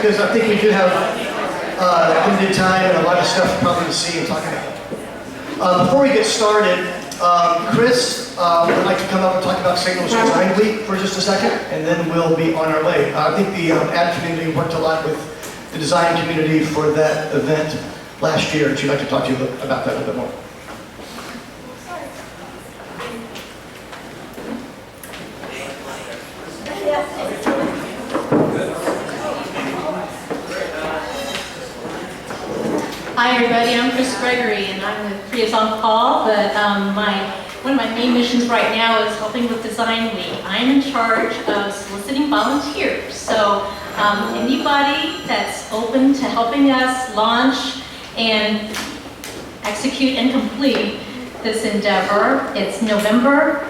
because I think we do have limited time and a lot of stuff probably to see and talk about. Before we get started, Kris would like to come up and talk about St. Louis Design Week for just a second, and then we'll be on our way. I think the ad community worked a lot with the design community for that event last year, and she'd like to talk to you about that a little bit more. Hi everybody, I'm Kris Gregory and I'm with Prius on Call, but one of my main missions right now is helping with Design Week. I'm in charge of soliciting volunteers, so anybody that's open to helping us launch and execute and complete this endeavor. It's September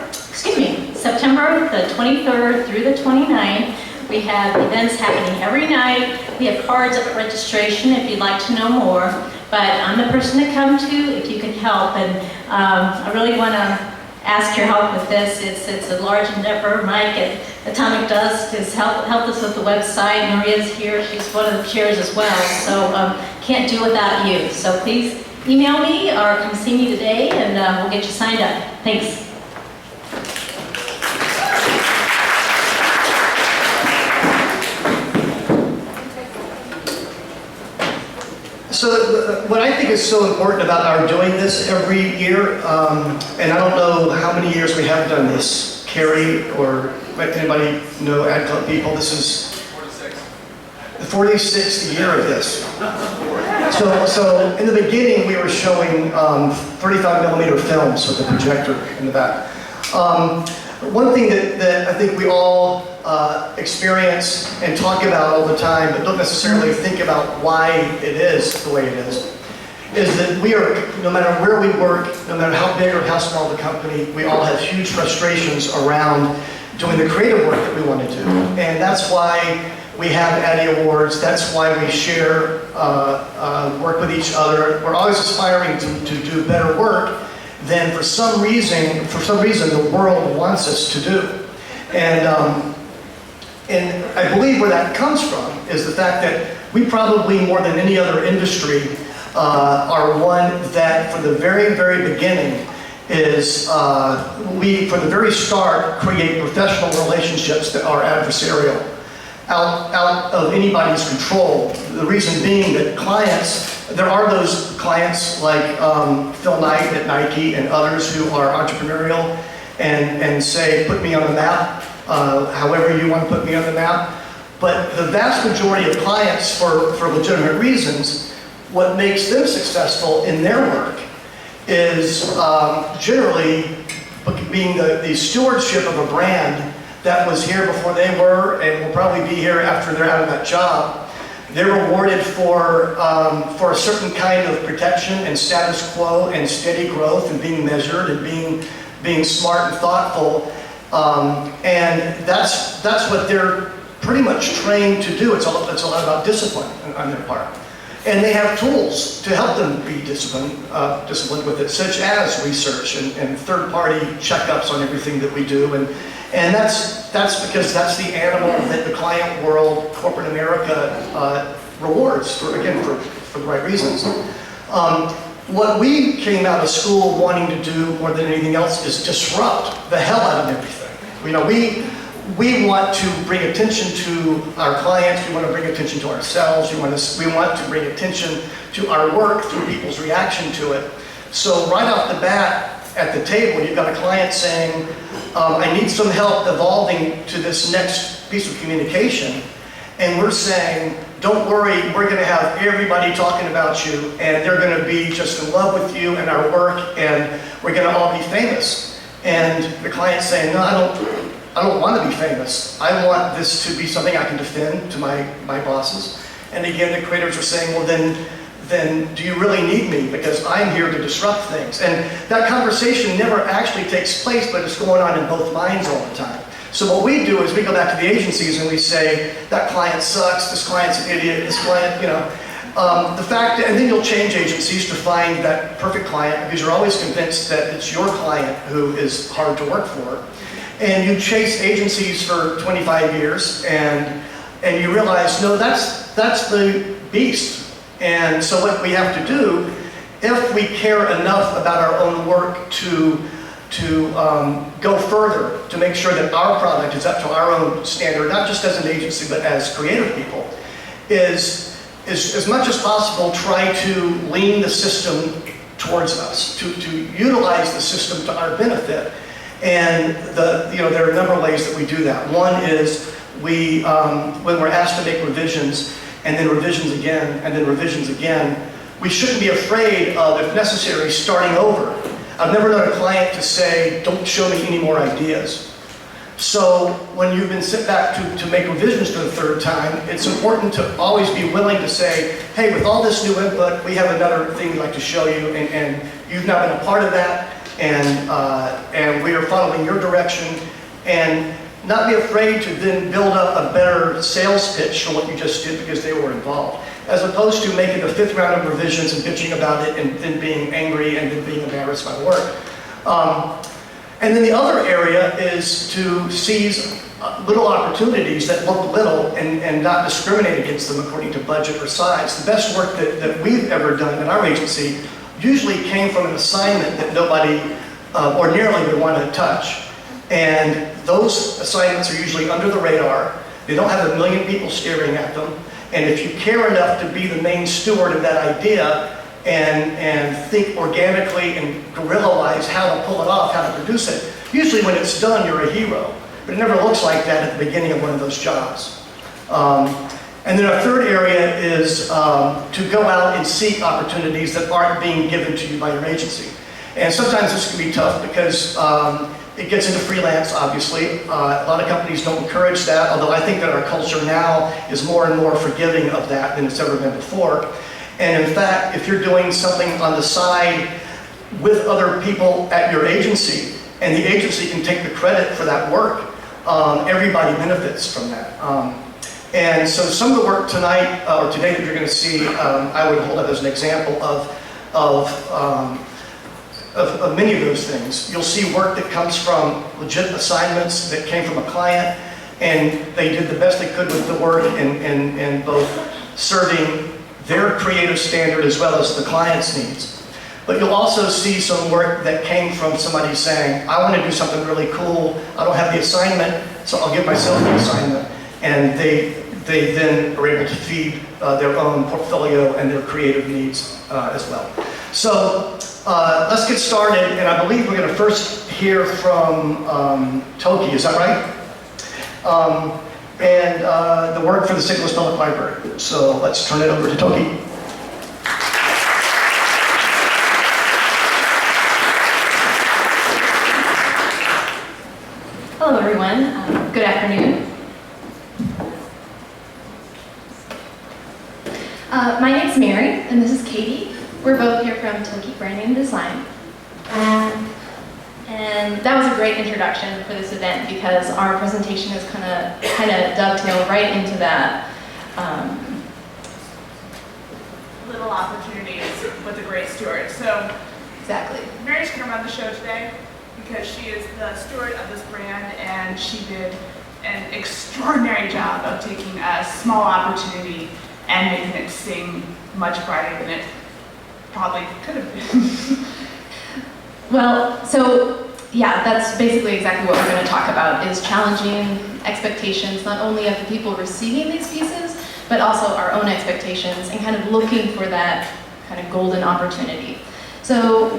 the 23rd through the 29th. We have events happening every night. We have cards up at registration if you'd like to know more. But I'm the person to come to if you can help. And I really want to ask your help with this. It's a large endeavor. Mike at Atomic Dust has helped us with the website. Maria's here. She's one of the chairs as well. So can't do without you. So please email me or come see me today and we'll get you signed up. Thanks. So what I think is so important about our doing this every year, and I don't know how many years we have done this, Carrie or anybody know Ad Club people, this is the 46th year of this. So in the beginning we were showing 35mm films with a projector in the back. One thing that I think we all experience and talk about all the time, but don't necessarily think about why it is the way it is that we are, no matter where we work, no matter how big or how small the company, we all have huge frustrations around doing the creative work that we want to do. And that's why we have ADDY Awards, that's why we share, work with each other. We're always aspiring to do better work than for some reason the world wants us to do. And I believe where that comes from is the fact that we probably more than any other industry are one that from the very, very beginning is, we from the very start create professional relationships that are adversarial, out of anybody's control. The reason being that clients, there are those clients like Phil Knight at Nike and others who are entrepreneurial and say, put me on the map, however you want to put me on the map. But the vast majority of clients, for legitimate reasons, what makes them successful in their work is generally being the stewardship of a brand that was here before they were and will probably be here after they're out of that job. They're rewarded for a certain kind of protection and status quo and steady growth and being measured and being smart and thoughtful. And that's what they're pretty much trained to do. It's a lot about discipline on their part. And they have tools to help them be disciplined with it, such as research and third-party checkups on everything that we do. And that's because that's the animal that the client world, corporate America, rewards for the right reasons. What we came out of school wanting to do more than anything else is disrupt the hell out of everything. You know, we want to bring attention to our clients. We want to bring attention to ourselves. We want to bring attention to our work through people's reaction to it. So right off the bat, at the table, you've got a client saying, I need some help evolving to this next piece of communication. And we're saying, don't worry, we're going to have everybody talking about you, and they're going to be just in love with you and our work, and we're going to all be famous. And the client's saying, no, I don't want to be famous. I want this to be something I can defend to my bosses. And again, the creators are saying, well, then do you really need me? Because I'm here to disrupt things. And that conversation never actually takes place, but it's going on in both minds all the time. So what we do is we go back to the agencies and we say, that client sucks, this client's an idiot, this client, you know. And then you'll change agencies to find that perfect client because you're always convinced that it's your client who is hard to work for. And you chase agencies for 25 years and and you realize, no, that's the beast. And so what we have to do, if we care enough about our own work to go further, to make sure that our product is up to our own standard, not just as an agency, but as creative people, is as much as possible try to lean the system towards us, to utilize the system to our benefit. And there are a number of ways that we do that. One is when we're asked to make revisions, and then revisions again, and then revisions again, we shouldn't be afraid of, if necessary, starting over. I've never known a client to say, don't show me any more ideas. So when you've been sent back to make revisions for the third time, it's important to always be willing to say, hey, with all this new input, we have another thing we'd like to show you, and you've now been a part of that, and we are following your direction, and not be afraid to then build up a better sales pitch for what you just did because they were involved, as opposed to making the 5th round of revisions and bitching about it and then being angry and then being embarrassed by the work. And then the other area is to seize little opportunities that look little and not discriminate against them according to budget or size. The best work that we've ever done in our agency usually came from an assignment that nobody ordinarily would want to touch. And those assignments are usually under the radar. They don't have a million people staring at them. And if you care enough to be the main steward of that idea and think organically and guerrilla-wise how to pull it off, how to produce it, usually when it's done, you're a hero. But it never looks like that at the beginning of one of those jobs. And then our third area is to go out and seek opportunities that aren't being given to you by your agency. And sometimes this can be tough because it gets into freelance, obviously. A lot of companies don't encourage that, although I think that our culture now is more and more forgiving of that than it's ever been before. And in fact, if you're doing something on the side with other people at your agency, and the agency can take the credit for that work, everybody benefits from that. And so some of the work tonight, or today that you're going to see, I would hold up as an example of many of those things. You'll see work that comes from legit assignments that came from a client, and they did the best they could with the work in both serving their creative standard as well as the client's needs. But you'll also see some work that came from somebody saying, I want to do something really cool, I don't have the assignment, so I'll give myself the assignment. And they then are able to feed their own portfolio and their creative needs as well. So let's get started, and I believe we're going to first hear from TOKY, is that right? And the work for the St. Louis Public Library. So let's turn it over to TOKY. Hello everyone, good afternoon. My name's Mary, and this is Katy. We're both here from TOKY Branding and Design. And that was a great introduction for this event because our presentation is kind of dovetail right into that. Little opportunities with a great steward. So Exactly. Mary's going to run the show today because she is the steward of this brand, and she did an extraordinary job of taking a small opportunity and making it sing much brighter than it probably could have been. Well, so yeah, that's basically exactly what we're going to talk about, is challenging expectations, not only of the people receiving these pieces, but also our own expectations, and kind of looking for that kind of golden opportunity. So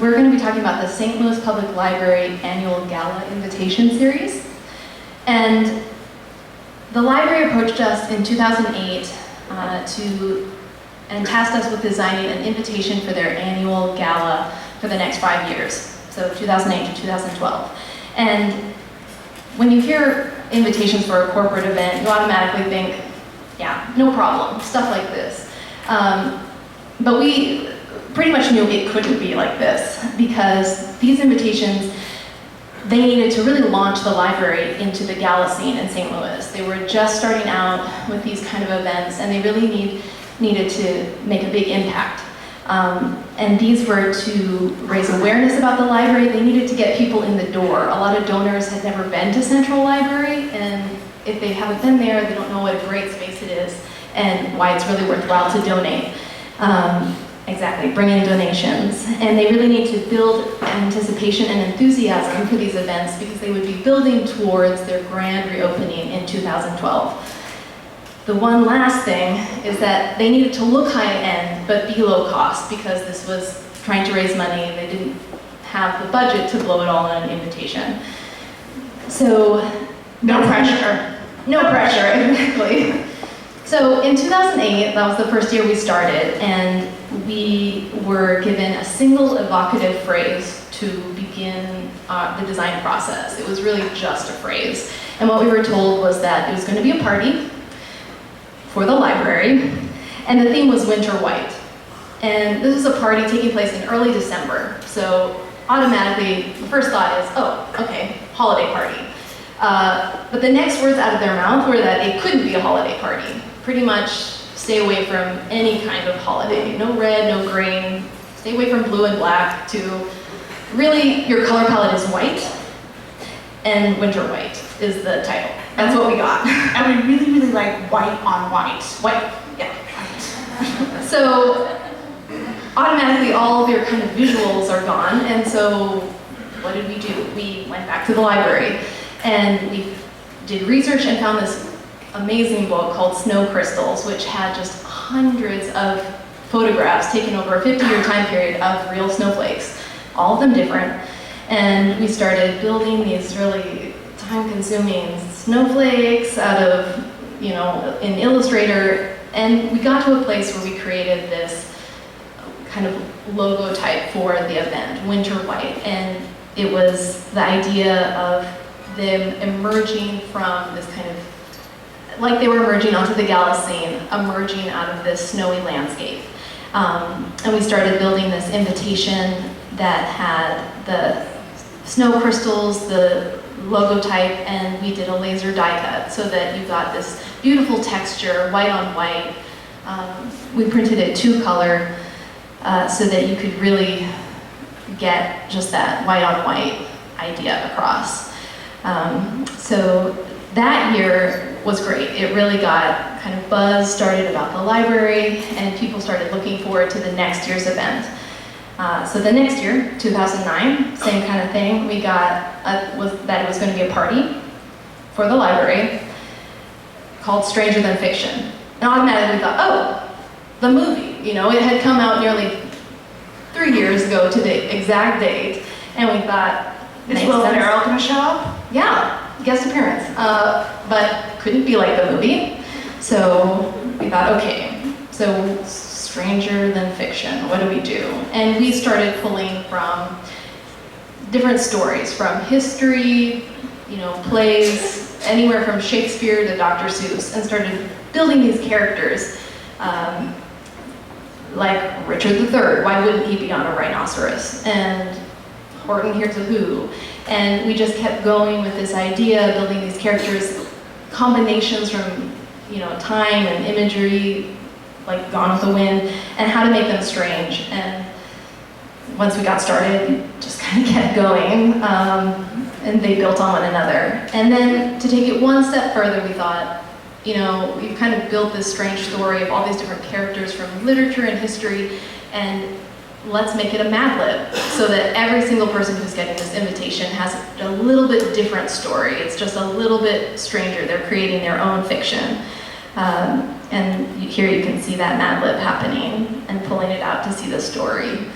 we're going to be talking about the St. Louis Public Library Annual Gala Invitation Series. And the library approached us in 2008 and tasked us with designing an invitation for their annual gala for the next 5 years, so 2008 to 2012. And when you hear invitations for a corporate event, you automatically think, yeah, no problem, stuff like this. But we pretty much knew it couldn't be like this, because these invitations, they needed to really launch the library into the gala scene in St. Louis. They were just starting out with these kind of events, and they really needed to make a big impact. And these were to raise awareness about the library. They needed to get people in the door. A lot of donors had never been to Central Library, and if they haven't been there, they don't know what a great space it is and why it's really worthwhile to donate. Exactly, bring in donations. And they really need to build anticipation and enthusiasm for these events because they would be building towards their grand reopening in 2012. The one last thing is that they needed to look high-end but be low cost because this was trying to raise money and they didn't have the budget to blow it all on an invitation. So, No pressure. No pressure, exactly. So in 2008, that was the first year we started, and we were given a single evocative phrase to begin the design process. It was really just a phrase. And what we were told was that it was going to be a party for the library, and the theme was Winter White. And this was a party taking place in early December, so automatically the first thought is, oh, okay, holiday party. But the next words out of their mouth were that it couldn't be a holiday party. Pretty much stay away from any kind of holiday. No red, no green, stay away from blue and black to really your color palette is white, and Winter White is the title. That's what we got. And we really, really like white on white. White, yeah. So automatically all of your kind of visuals are gone, and so what did we do? We went back to the library and we did research and found this amazing book called Snow Crystals, which had just hundreds of photographs taken over a 50-year time period of real snowflakes, all of them different. And we started building these really time-consuming snowflakes out of, in Illustrator, and we got to a place where we created this kind of logo type for the event, Winter White, and it was the idea of them emerging from this kind of, like they were emerging onto the Galaxine, emerging out of this snowy landscape. And we started building this invitation that had the snow crystals, the logo type, and we did a laser die cut so that you got this beautiful texture, white on white. We printed it 2-color so that you could really get just that white on white idea across. So that year was great. It really got kind of buzz started about the library, and people started looking forward to the next year's event. So the next year, 2009, same kind of thing. We got that it was going to be a party for the library called Stranger Than Fiction. And automatically we thought, oh, the movie. It had come out nearly 3 years ago to the exact date, and we thought, Is Will Ferrell going to show up? Yeah, guest appearance, but couldn't be like the movie. So we thought, okay, so Stranger Than Fiction, what do we do? And we started pulling from different stories, from history, plays, anywhere from Shakespeare to Dr. Seuss, and started building these characters. Like Richard III, why wouldn't he be on a rhinoceros? And Horton Hears a Who. And we just kept going with this idea, building these characters, combinations from, time and imagery, like Gone with the Wind, and how to make them strange. And once we got started, we just kind of kept going, and they built on one another. And then to take it one step further, we thought, we've kind of built this strange story of all these different characters from literature and history, and let's make it a Mad Lib so that every single person who's getting this invitation has a little bit different story. It's just a little bit stranger. They're creating their own fiction. And here you can see that Mad Lib happening and pulling it out to see the story.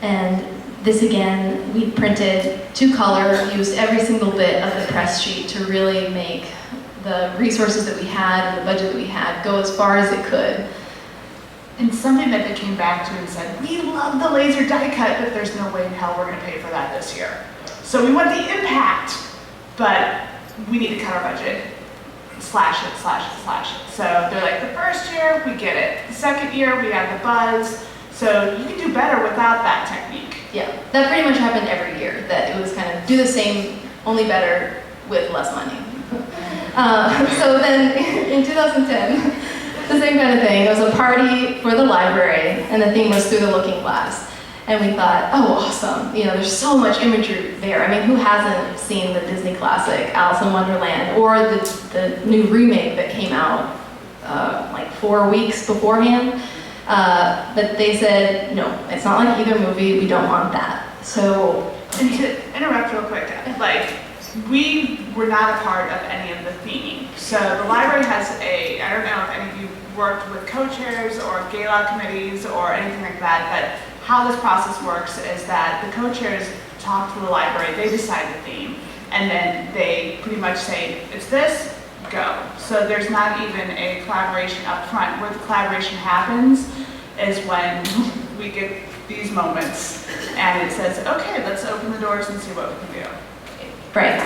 And this again, we printed 2-color, used every single bit of the press sheet to really make the resources that we had and the budget that we had go as far as it could. And something that they came back to and said, we love the laser die cut, but there's no way in hell we're going to pay for that this year. So we want the impact, but we need to cut our budget. Slash it. So they're like, the first year, we get it. The second year, we got the buzz. So you can do better without that technique. Yeah, that pretty much happened every year, that it was kind of do the same, only better with less money. So then in 2010, the same kind of thing. It was a party for the library, and the theme was Through the Looking Glass. And we thought, oh, awesome. You know, there's so much imagery there. I mean, who hasn't seen the Disney classic, Alice in Wonderland, or the new remake that came out like 4 weeks beforehand? But they said, no, it's not like either movie. We don't want that. So, And to interrupt real quick, like, we were not a part of any of the theming. So the library has I don't know if any of you worked with co-chairs or gala committees or anything like that, but how this process works is that the co-chairs talk to the library, they decide the theme, and then they pretty much say, it's this, go. So there's not even a collaboration up front. Where the collaboration happens is when we get these moments and it says, okay, let's open the doors and see what we can do. right.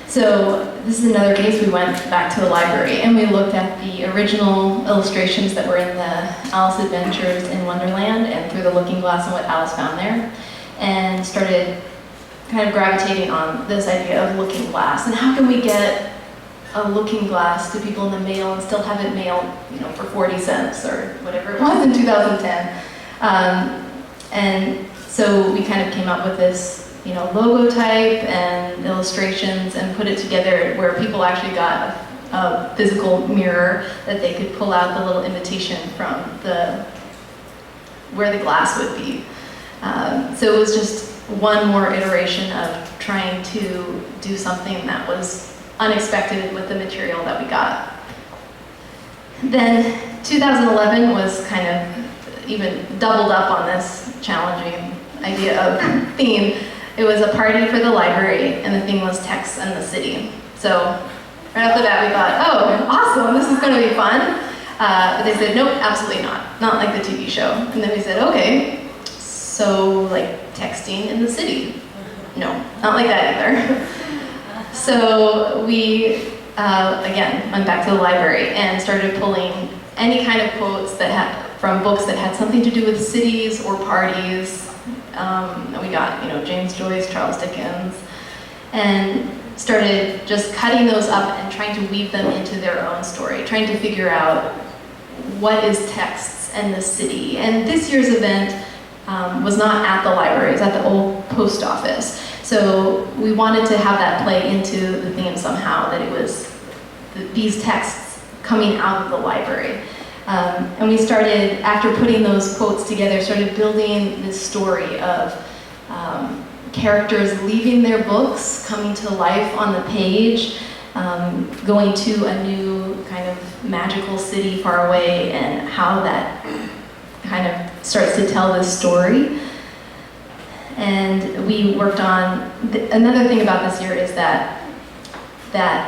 So this is another case. We went back to the library and we looked at the original illustrations that were in the Alice Adventures in Wonderland and Through the Looking Glass and what Alice found there, and started kind of gravitating on this idea of looking glass and how can we get a looking glass to people in the mail and still have it mailed, you know, for 40 cents or whatever it was in 2010. And so we kind of came up with this, you know, logo type and illustrations and put it together where people actually got a physical mirror that they could pull out the little invitation from where the glass would be. So it was just one more iteration of trying to do something that was unexpected with the material that we got. Then 2011 was kind of even doubled up on this challenging idea of theme. It was a party for the library, and the theme was texts and the city. So right off the bat, we thought, oh, awesome, this is going to be fun. But they said, nope, absolutely not like the TV show. And then we said, okay, so like texting in the city. No, not like that either. So we, again, went back to the library and started pulling any kind of quotes from books that had something to do with cities or parties. We got, you know, James Joyce, Charles Dickens, and started just cutting those up and trying to weave them into their own story, trying to figure out what is texts and the city. And this year's event was not at the library, it was at the old post office. So we wanted to have that play into the theme somehow, that it was these texts coming out of the library. And we started, after putting those quotes together, started building this story of characters leaving their books, coming to life on the page, going to a new kind of magical city far away, and how that kind of starts to tell this story. And we worked on, another thing about this year is that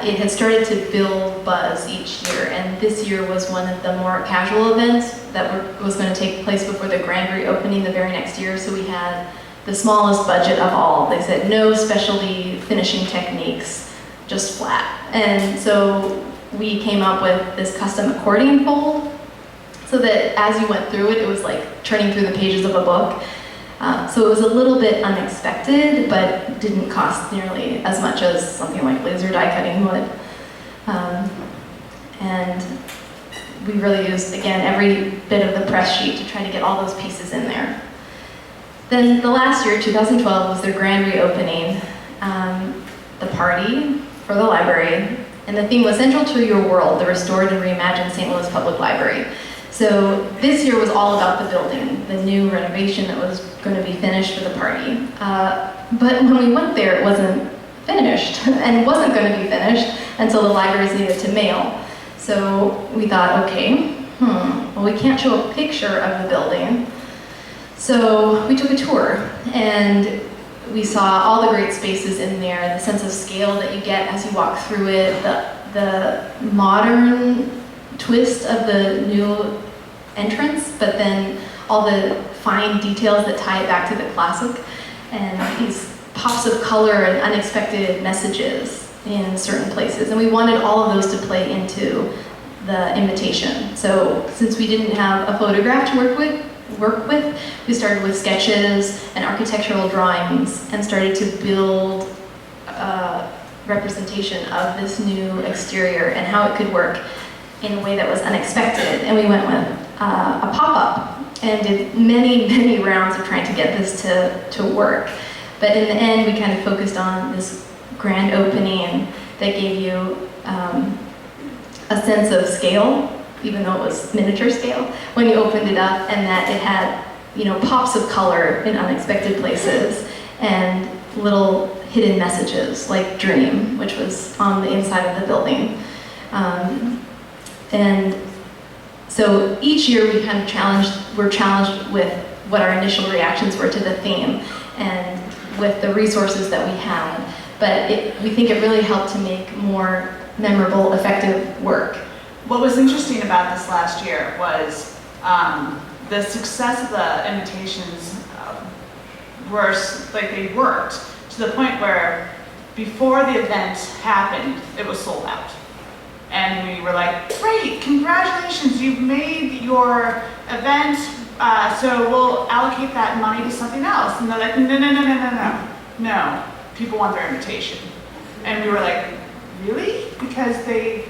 it had started to build buzz each year, and this year was one of the more casual events that was going to take place before the grand reopening the very next year. So we had the smallest budget of all. They said no specialty finishing techniques, just flat. And so we came up with this custom accordion fold, so that as you went through it, it was like turning through the pages of a book. So it was a little bit unexpected, but didn't cost nearly as much as something like laser die cutting would. And we really used, again, every bit of the press sheet to try to get all those pieces in there. Then the last year, 2012, was their grand reopening, the party for the library, and the theme was Central to Your World, the restored and reimagined St. Louis Public Library. So this year was all about the building, the new renovation that was going to be finished for the party. But when we went there, it wasn't finished, and wasn't going to be finished until the libraries needed to mail. So we thought, okay, well, we can't show a picture of the building. So we took a tour, and we saw all the great spaces in there, the sense of scale that you get as you walk through it, the modern twist of the new entrance, but then all the fine details that tie it back to the classic, and these pops of color and unexpected messages in certain places. And we wanted all of those to play into the invitation. So since we didn't have a photograph to work with, we started with sketches and architectural drawings and started to build a representation of this new exterior and how it could work in a way that was unexpected. And we went with a pop-up and did many, many rounds of trying to get this to work. But in the end, we kind of focused on this grand opening that gave you a sense of scale, even though it was miniature scale, when you opened it up, and that it had, you know, pops of color in unexpected places and little hidden messages like dream, which was on the inside of the building. And so each year we kind of were challenged with what our initial reactions were to the theme and with the resources that we had. But we think it really helped to make more memorable, effective work. What was interesting about this last year was the success of the invitations they worked to the point where before the event happened, it was sold out. And we were like, great, congratulations, you've made your event, so we'll allocate that money to something else. And they're like, no, people want their invitation. And we were like, really? Because they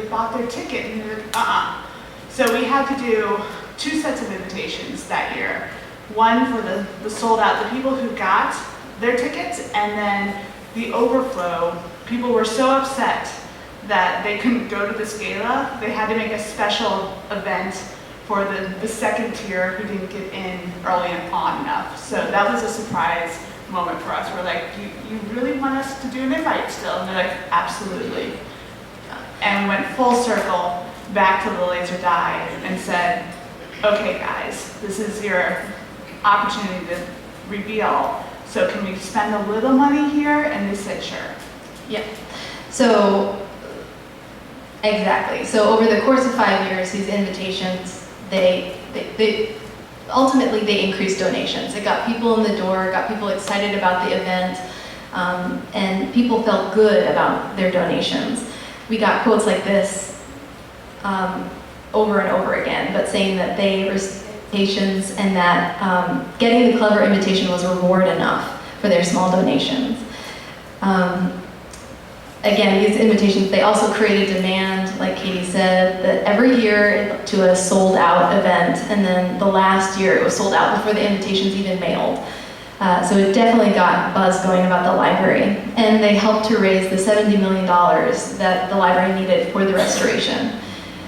bought their ticket, and they're like, So we had to do 2 sets of invitations that year. One for the sold out, the people who got their tickets, and then the overflow. People were so upset that they couldn't go to this gala. They had to make a special event for the second tier who didn't get in early on enough. So that was a surprise moment for us. We're like, you really want us to do an invite still? And they're like, absolutely. And we went full circle back to the laser die and said, okay guys, this is your opportunity to reveal. So can we spend a little money here? And they said, sure. Yeah. So, exactly. So over the course of 5 years, these invitations, they ultimately they increased donations. It got people in the door, got people excited about the event, and people felt good about their donations. We got quotes like this over and over again, but saying that they received invitations and that getting the clever invitation was reward enough for their small donations. Again, these invitations, they also created demand, like Katy said, that every year to a sold out event, and then the last year it was sold out before the invitations even mailed. So it definitely got buzz going about the library. And they helped to raise the $70 million that the library needed for the restoration.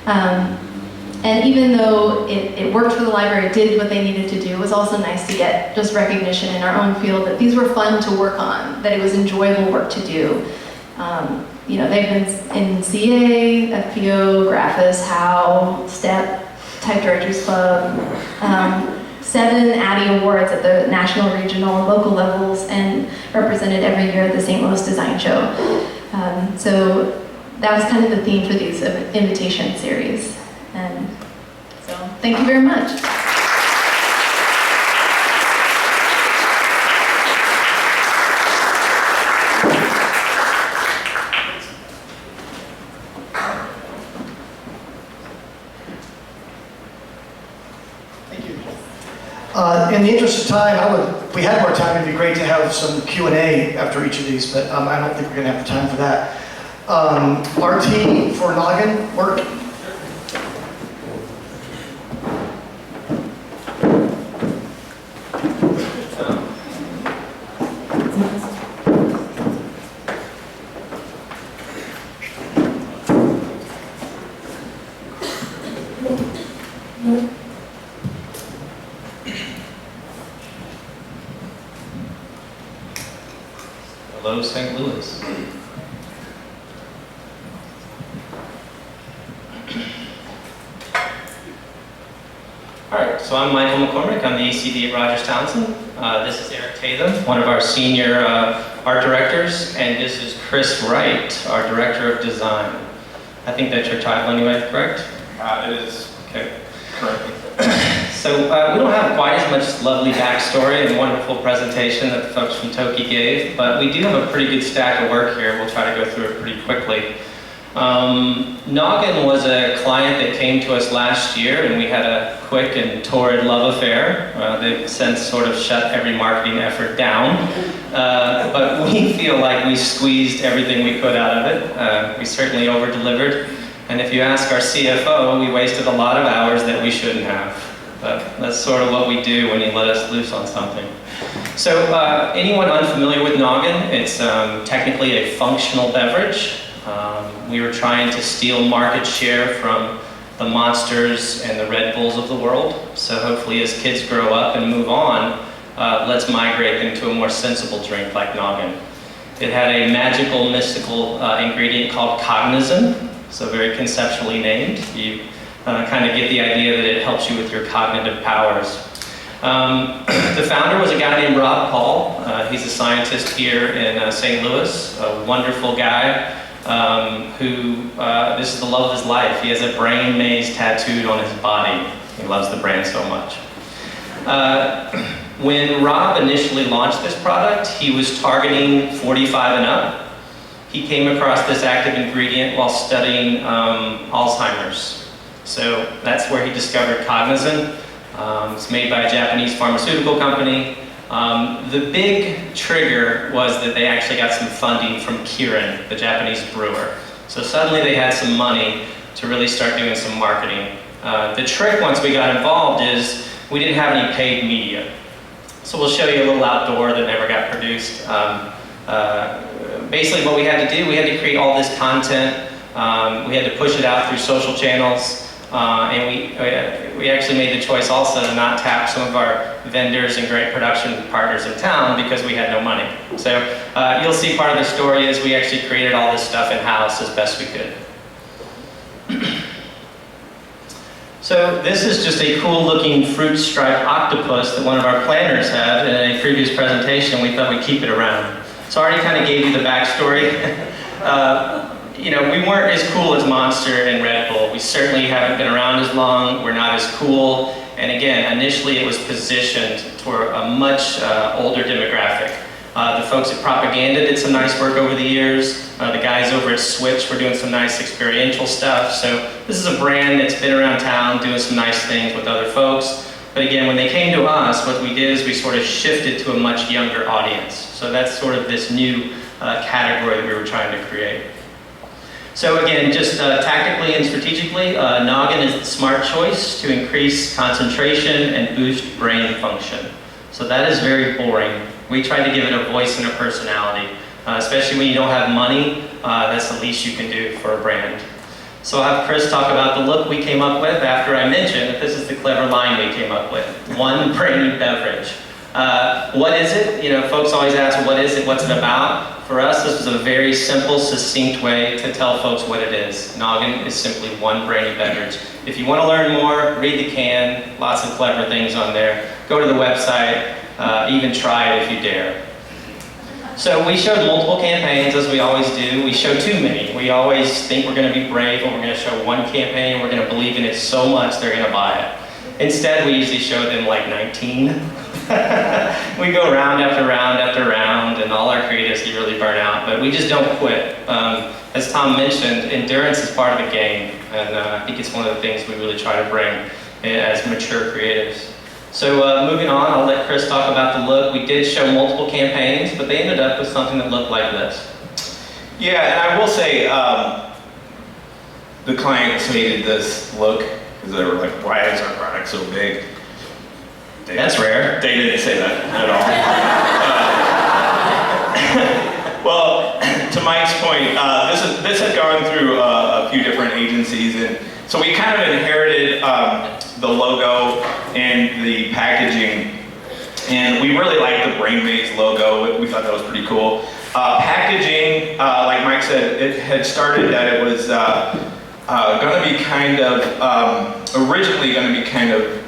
And even though it worked for the library, it did what they needed to do, it was also nice to get just recognition in our own field that these were fun to work on, that it was enjoyable work to do. You know, they've been in CA, FPO, Graphis, HOW, STEP, Type Directors Club, 7 ADDY Awards at the national, regional, and local levels, and represented every year at the St. Louis Design Show. So that was kind of the theme for these invitation series. And so, thank you very much. In the interest of time, if we had more time, it'd be great to have some Q&A after each of these, but I don't think we're going to have the time for that. RT for Nawgan work? Hello, St. Louis. All right, so I'm Michael McCormick. I'm the ACD at Rodgers Townsend. This is Eric Tathum, one of our senior art directors, and this is Kris Wright, our director of design. I think that's your title anyway, correct? It is. Okay. Correctly. So we don't have quite as much lovely backstory and wonderful presentation that the folks from TOKY gave, but we do have a pretty good stack of work here. We'll try to go through it pretty quickly. Nawgan was a client that came to us last year, and we had a quick and torrid love affair. They've since sort of shut every marketing effort down, but we feel like we squeezed everything we could out of it. We certainly over-delivered, and if you ask our CFO, we wasted a lot of hours that we shouldn't have. But that's sort of what we do when you let us loose on something. So anyone unfamiliar with Nawgan, it's technically a functional beverage. We were trying to steal market share from the Monsters and the Red Bulls of the world. So hopefully as kids grow up and move on, let's migrate them to a more sensible drink like Nawgan. It had a magical, mystical ingredient called cognizin, so very conceptually named. You kind of get the idea that it helps you with your cognitive powers. The founder was a guy named Rob Paul. He's a scientist here in St. Louis, a wonderful guy who, this is the love of his life. He has a brain maze tattooed on his body. He loves the brand so much. When Rob initially launched this product, he was targeting 45 and up. He came across this active ingredient while studying Alzheimer's. So that's where he discovered cognizin. It's made by a Japanese pharmaceutical company. The big trigger was that they actually got some funding from Kirin, the Japanese brewer. So suddenly they had some money to really start doing some marketing. The trick once we got involved is we didn't have any paid media. So we'll show you a little outdoor that never got produced. Basically what we had to do, we had to create all this content. We had to push it out through social channels. And we actually made the choice also to not tap some of our vendors and great production partners in town because we had no money. So you'll see part of the story is we actually created all this stuff in-house as best we could. So this is just a cool looking fruit striped octopus that one of our planners had in a previous presentation. We thought we'd keep it around. So I already kind of gave you the backstory. You know, we weren't as cool as Monster and Red Bull. We certainly haven't been around as long. We're not as cool. And again, initially it was positioned toward a much older demographic. The folks at Propaganda did some nice work over the years. The guys over at Switch were doing some nice experiential stuff. So this is a brand that's been around town doing some nice things with other folks. But again, when they came to us, what we did is we sort of shifted to a much younger audience. So that's sort of this new category that we were trying to create. So again, just tactically and strategically, Nawgan is the smart choice to increase concentration and boost brain function. So that is very boring. We try to give it a voice and a personality, especially when you don't have money. That's the least you can do for a brand. So I'll have Kris talk about the look we came up with after I mentioned that this is the clever line we came up with. One brainy beverage. What is it? You know, folks always ask, what is it? What's it about? For us, this was a very simple, succinct way to tell folks what it is. Nawgan is simply one brainy beverage. If you want to learn more, read the can. Lots of clever things on there. Go to the website. Even try it if you dare. So we showed multiple campaigns, as we always do. We show too many. We always think we're going to be brave, and we're going to show one campaign, and we're going to believe in it so much they're going to buy it. Instead, we usually show them like 19. We go round after round after round, and all our creatives get really burnt out, but we just don't quit. As Tom mentioned, endurance is part of the game, and I think it's one of the things we really try to bring as mature creatives. So moving on, I'll let Kris talk about the look. We did show multiple campaigns, but they ended up with something that looked like this. Yeah, and I will say, the clients hated this look, because they were like, why is our product so big? That's rare. They didn't say that at all. Well, to Mike's point, this had gone through a few different agencies, and so we kind of inherited the logo and the packaging, and we really liked the Brain Maze logo. We thought that was pretty cool. Packaging, like Mike said, it had started that it was going to be kind of, originally going to be kind of,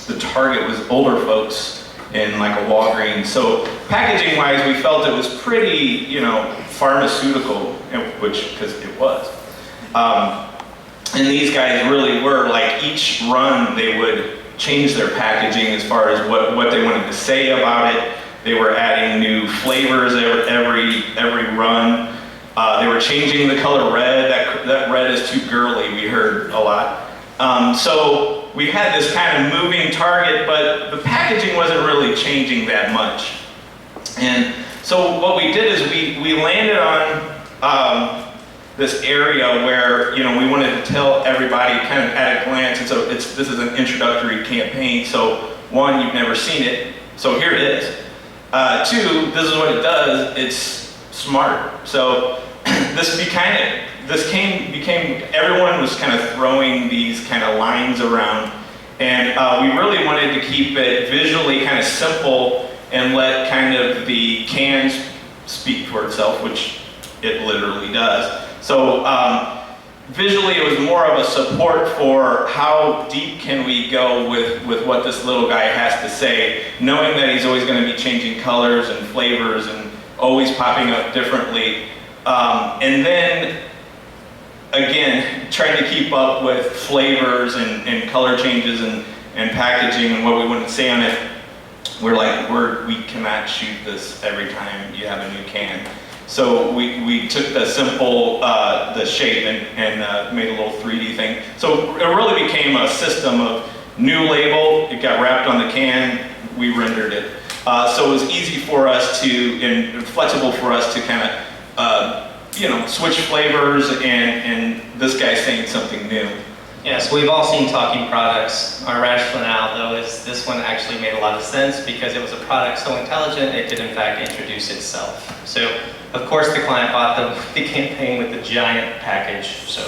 the target was older folks in like a Walgreens. So packaging wise, we felt it was pretty, you know, pharmaceutical, which, because it was. And these guys really were, like each run they would change their packaging as far as what they wanted to say about it. They were adding new flavors every run. They were changing the color red. That red is too girly, we heard a lot. So we had this kind of moving target, but the packaging wasn't really changing that much. And so what we did is we landed on this area where, you know, we wanted to tell everybody kind of at a glance, and so this is an introductory campaign, so one, you've never seen it, so here it is. Two, this is what it does, it's smart. So became, everyone was kind of throwing these kind of lines around, and we really wanted to keep it visually kind of simple and let kind of the cans speak for itself, which it literally does. So visually it was more of a support for how deep can we go with what this little guy has to say, knowing that he's always going to be changing colors and flavors and always popping up differently. And then, again, trying to keep up with flavors and color changes and packaging and what we want to say on it. We're like, we cannot shoot this every time you have a new can. So we took the simple, the shape and made a little 3D thing. So it really became a system of new label, it got wrapped on the can, we rendered it. So it was easy for us to, and flexible for us to kind of, you know, switch flavors and this guy's saying something new. Yeah, so we've all seen talking products. Our rationale, though, is this one actually made a lot of sense because it was a product so intelligent it could, in fact, introduce itself. So, of course, the client bought the campaign with the giant package. So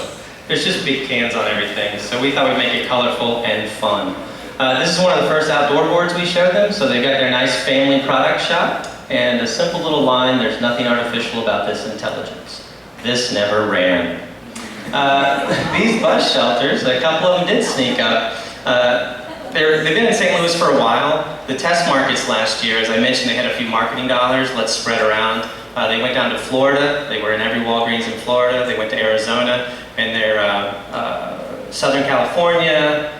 there's just big cans on everything. So we thought we'd make it colorful and fun. This is one of the first outdoor boards we showed them. So they've got their nice family product shop and a simple little line, there's nothing artificial about this intelligence. This never ran. These bus shelters, a couple of them did sneak up. They've been in St. Louis for a while. The test markets last year, as I mentioned, they had a few marketing dollars, let's spread around. They went down to Florida. They were in every Walgreens in Florida. They went to Arizona, and they're Southern California,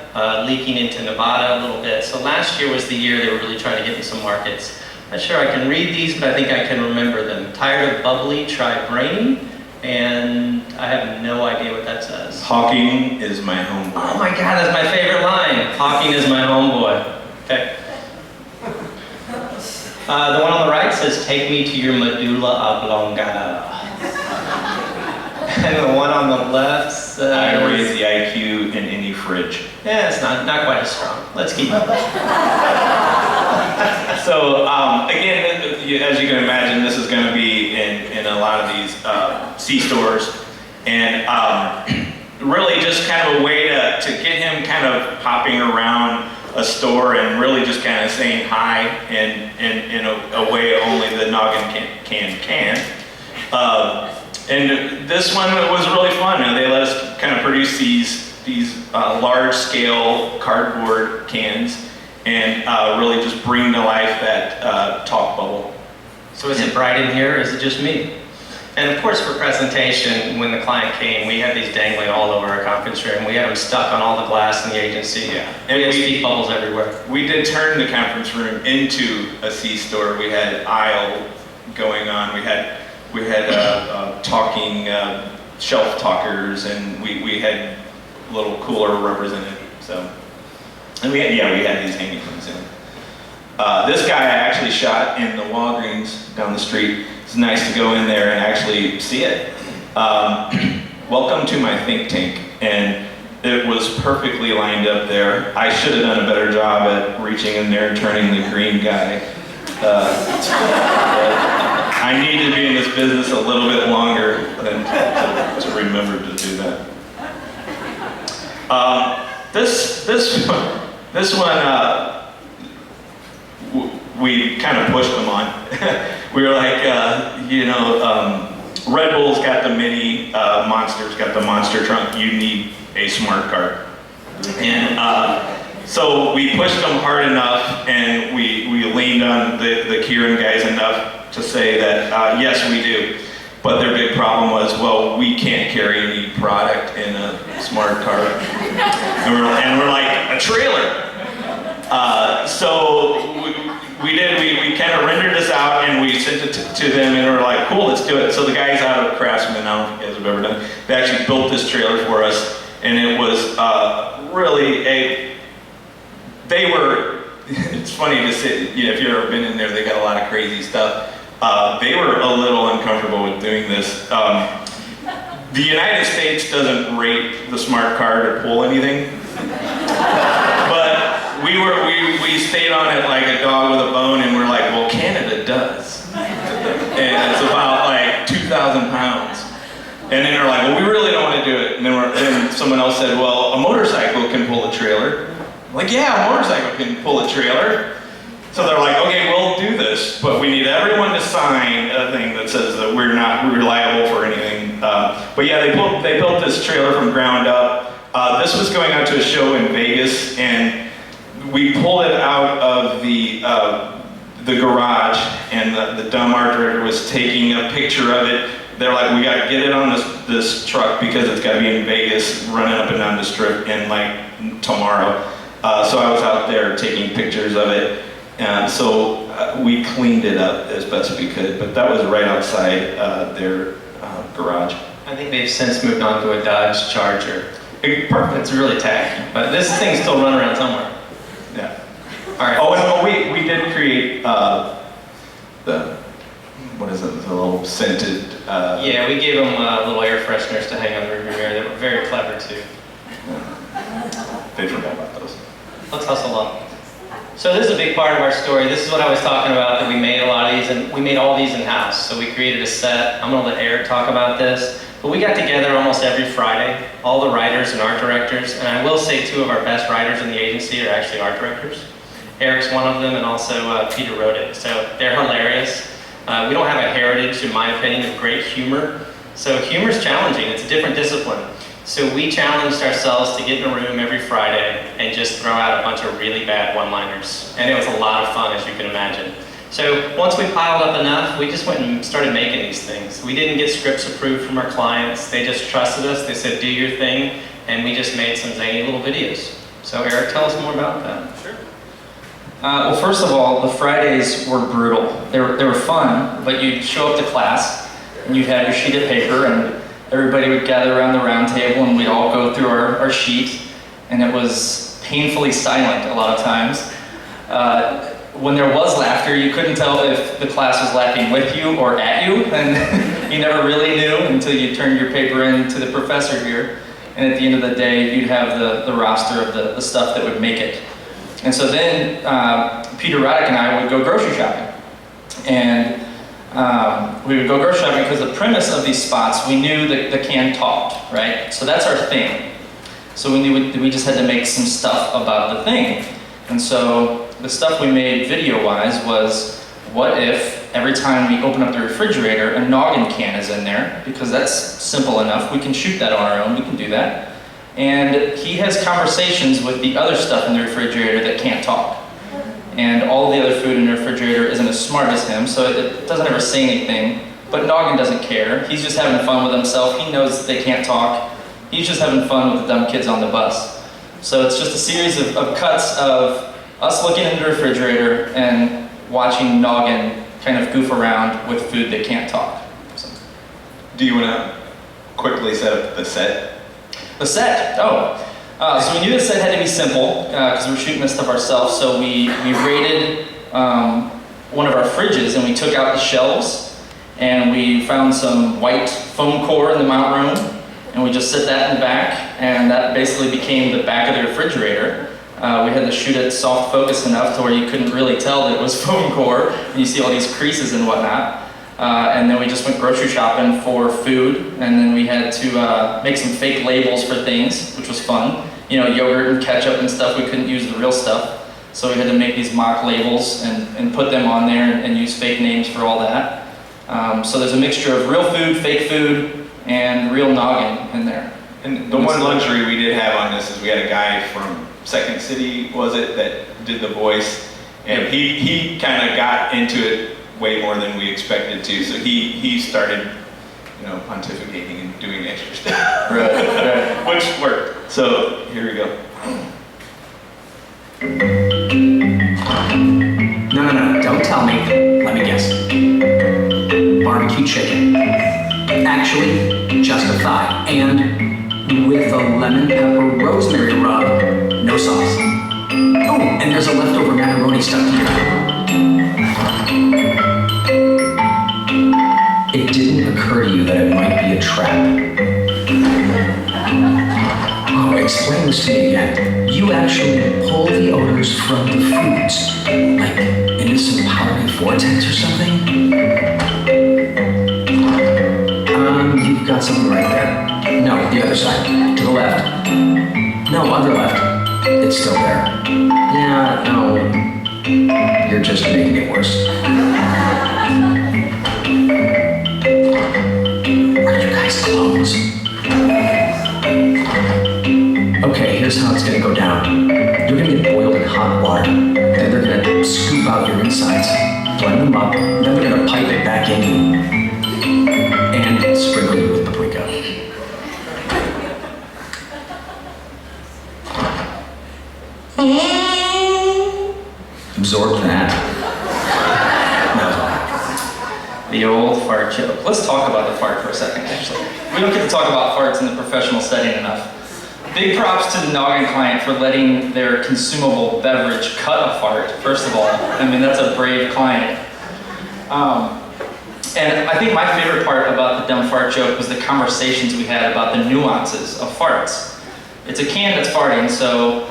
leaking into Nevada a little bit. So last year was the year they were really trying to get in some markets. Not sure I can read these, but I think I can remember them. Tired of bubbly, try brainy. And I have no idea what that says. Hawking is my homeboy. Oh my God, that's my favorite line. Hawking is my homeboy. Okay. The one on the right says, take me to your medulla oblongata. And the one on the left says... I raise the IQ in any fridge. Yeah, it's not quite as strong. Let's keep it. So, again, as you can imagine, this is going to be in a lot of these C-stores. And really just kind of a way to get him kind of hopping around a store and really just kind of saying hi in a way only the Nawgan can. And this one was really fun. They let us kind of produce these large-scale cardboard cans and really just bring to life that talk bubble. So is it bright in here, or is it just me? And of course, for presentation, when the client came, we had these dangling all over our conference room. We had them stuck on all the glass in the agency. Yeah. And we had speak bubbles everywhere. We did turn the conference room into a C-store. We had aisle going on. We had talking shelf talkers, and we had a little cooler represented. So, and we had these hanging things in. This guy I actually shot in the Walgreens down the street. It's nice to go in there and actually see it. Welcome to my think tank, and it was perfectly lined up there. I should have done a better job at reaching in there and turning the green guy. I need to be in this business a little bit longer than to remember to do that. This one, we kind of pushed them on. We were like, Red Bull's got the mini, Monster's got the Monster trunk. You need a smart card. And so we pushed them hard enough, and we leaned on the Kieran guys enough to say that, yes, we do. But their big problem was, well, we can't carry any product in a smart car. And we're like, a trailer. So we kind of rendered this out, and we sent it to them, and we're like, cool, let's do it. So the guys out of Craftsman, I don't know if you guys have ever done, they actually built this trailer for us, and it was really it's funny to say, if you've ever been in there, they got a lot of crazy stuff. They were a little uncomfortable with doing this. The United States doesn't rate the smart car to pull anything. But we stayed on it like a dog with a bone, and we're like, well, Canada does. And it's about like 2,000 pounds. And then they're like, well, we really don't want to do it. And then someone else said, well, a motorcycle can pull a trailer. I'm like, yeah, a motorcycle can pull a trailer. So they're like, okay, we'll do this, but we need everyone to sign a thing that says that we're not reliable for anything. But yeah, they built this trailer from ground up. This was going out to a show in Vegas, and we pulled it out of the garage, and the dumb art director was taking a picture of it. They're like, we gotta get it on this truck because it's gotta be in Vegas, running up and down the strip in like tomorrow. So I was out there taking pictures of it. So we cleaned it up as best we could, but that was right outside their garage. I think they've since moved on to a Dodge Charger. It's really tacky, but this thing still runs around somewhere. Yeah. All right. Oh, and we did create what is it, the little scented... Yeah, we gave them little air fresheners to hang on the rearview mirror. They were very clever too. They forgot about those. Let's hustle on. So this is a big part of our story. This is what I was talking about, that we made a lot of these, and we made all these in-house. So we created a set. I'm gonna let Eric talk about this. But we got together almost every Friday, all the writers and art directors, and I will say 2 of our best writers in the agency are actually art directors. Eric's one of them, and also Peter wrote it. So they're hilarious. We don't have a heritage, in my opinion, of great humor. So humor's challenging, it's a different discipline. So we challenged ourselves to get in a room every Friday and just throw out a bunch of really bad one-liners. And it was a lot of fun, as you can imagine. So once we piled up enough, we just went and started making these things. We didn't get scripts approved from our clients. They just trusted us. They said, do your thing. And we just made some zany little videos. So Eric, tell us more about that. Sure. Well, first of all, the Fridays were brutal. They were fun, but you'd show up to class, and you'd have your sheet of paper, and everybody would gather around the round table, and we'd all go through our sheet, and it was painfully silent a lot of times. When there was laughter, you couldn't tell if the class was laughing with you or at you, and you never really knew until you turned your paper in to the professor here. And at the end of the day, you'd have the roster of the stuff that would make it. And so then Peter Roddick and I would go grocery shopping. And we would go grocery shopping because the premise of these spots, we knew that the can talked, right? So that's our thing. So we knew we just had to make some stuff about the thing. And so the stuff we made video-wise was, what if every time we open up the refrigerator, a Nawgan can is in there? Because that's simple enough. We can shoot that on our own. We can do that. And he has conversations with the other stuff in the refrigerator that can't talk. And all the other food in the refrigerator isn't as smart as him, so it doesn't ever say anything. But Nawgan doesn't care. He's just having fun with himself. He knows they can't talk. He's just having fun with the dumb kids on the bus. So it's just a series of cuts of us looking in the refrigerator and watching Nawgan kind of goof around with food that can't talk. So. Do you want to quickly set up the set? The set, so we knew the set had to be simple because we're shooting this stuff ourselves. So we raided one of our fridges and we took out the shelves and we found some white foam core in the mount room and we just set that in the back and that basically became the back of the refrigerator. We had to shoot it soft focus enough to where you couldn't really tell that it was foam core and you see all these creases and whatnot. And then we just went grocery shopping for food, and then we had to make some fake labels for things, which was fun. You know, yogurt and ketchup and stuff, we couldn't use the real stuff. So we had to make these mock labels and put them on there and use fake names for all that. So there's a mixture of real food, fake food, and real Nawgan in there. And the one luxury we did have on this is we had a guy from Second City, was it, that did the voice, and he kind of got into it way more than we expected to. So he started, pontificating and doing extra stuff. Right. Which worked. So here we go. No, don't tell me. Let me guess. Barbecue chicken. Actually, just a thigh. And with a lemon pepper rosemary rub, no sauce. Oh, and there's a leftover macaroni stuck here. It didn't occur to you that it might be a trap. actually pull the odors from the foods, like into some powdery vortex or something? You've got something right there. No, the other side. To the left. No, other left. It's still there. Yeah, no. You're just making it worse. Are you guys clones? Okay, here's how it's gonna go down. You're gonna get boiled in hot water. Then they're gonna scoop out your insides, blend them up, then they're gonna pipe it back in you. And sprinkle you with paprika. Absorb that. The old fart joke. Let's talk about the fart for a second, actually. We don't get to talk about farts in the professional setting enough. Big props to the Nawgan client for letting their consumable beverage cut a fart, first of all. I mean, that's a brave client. And I think my favorite part about the dumb fart joke was the conversations we had about the nuances of farts. It's a can that's farting, so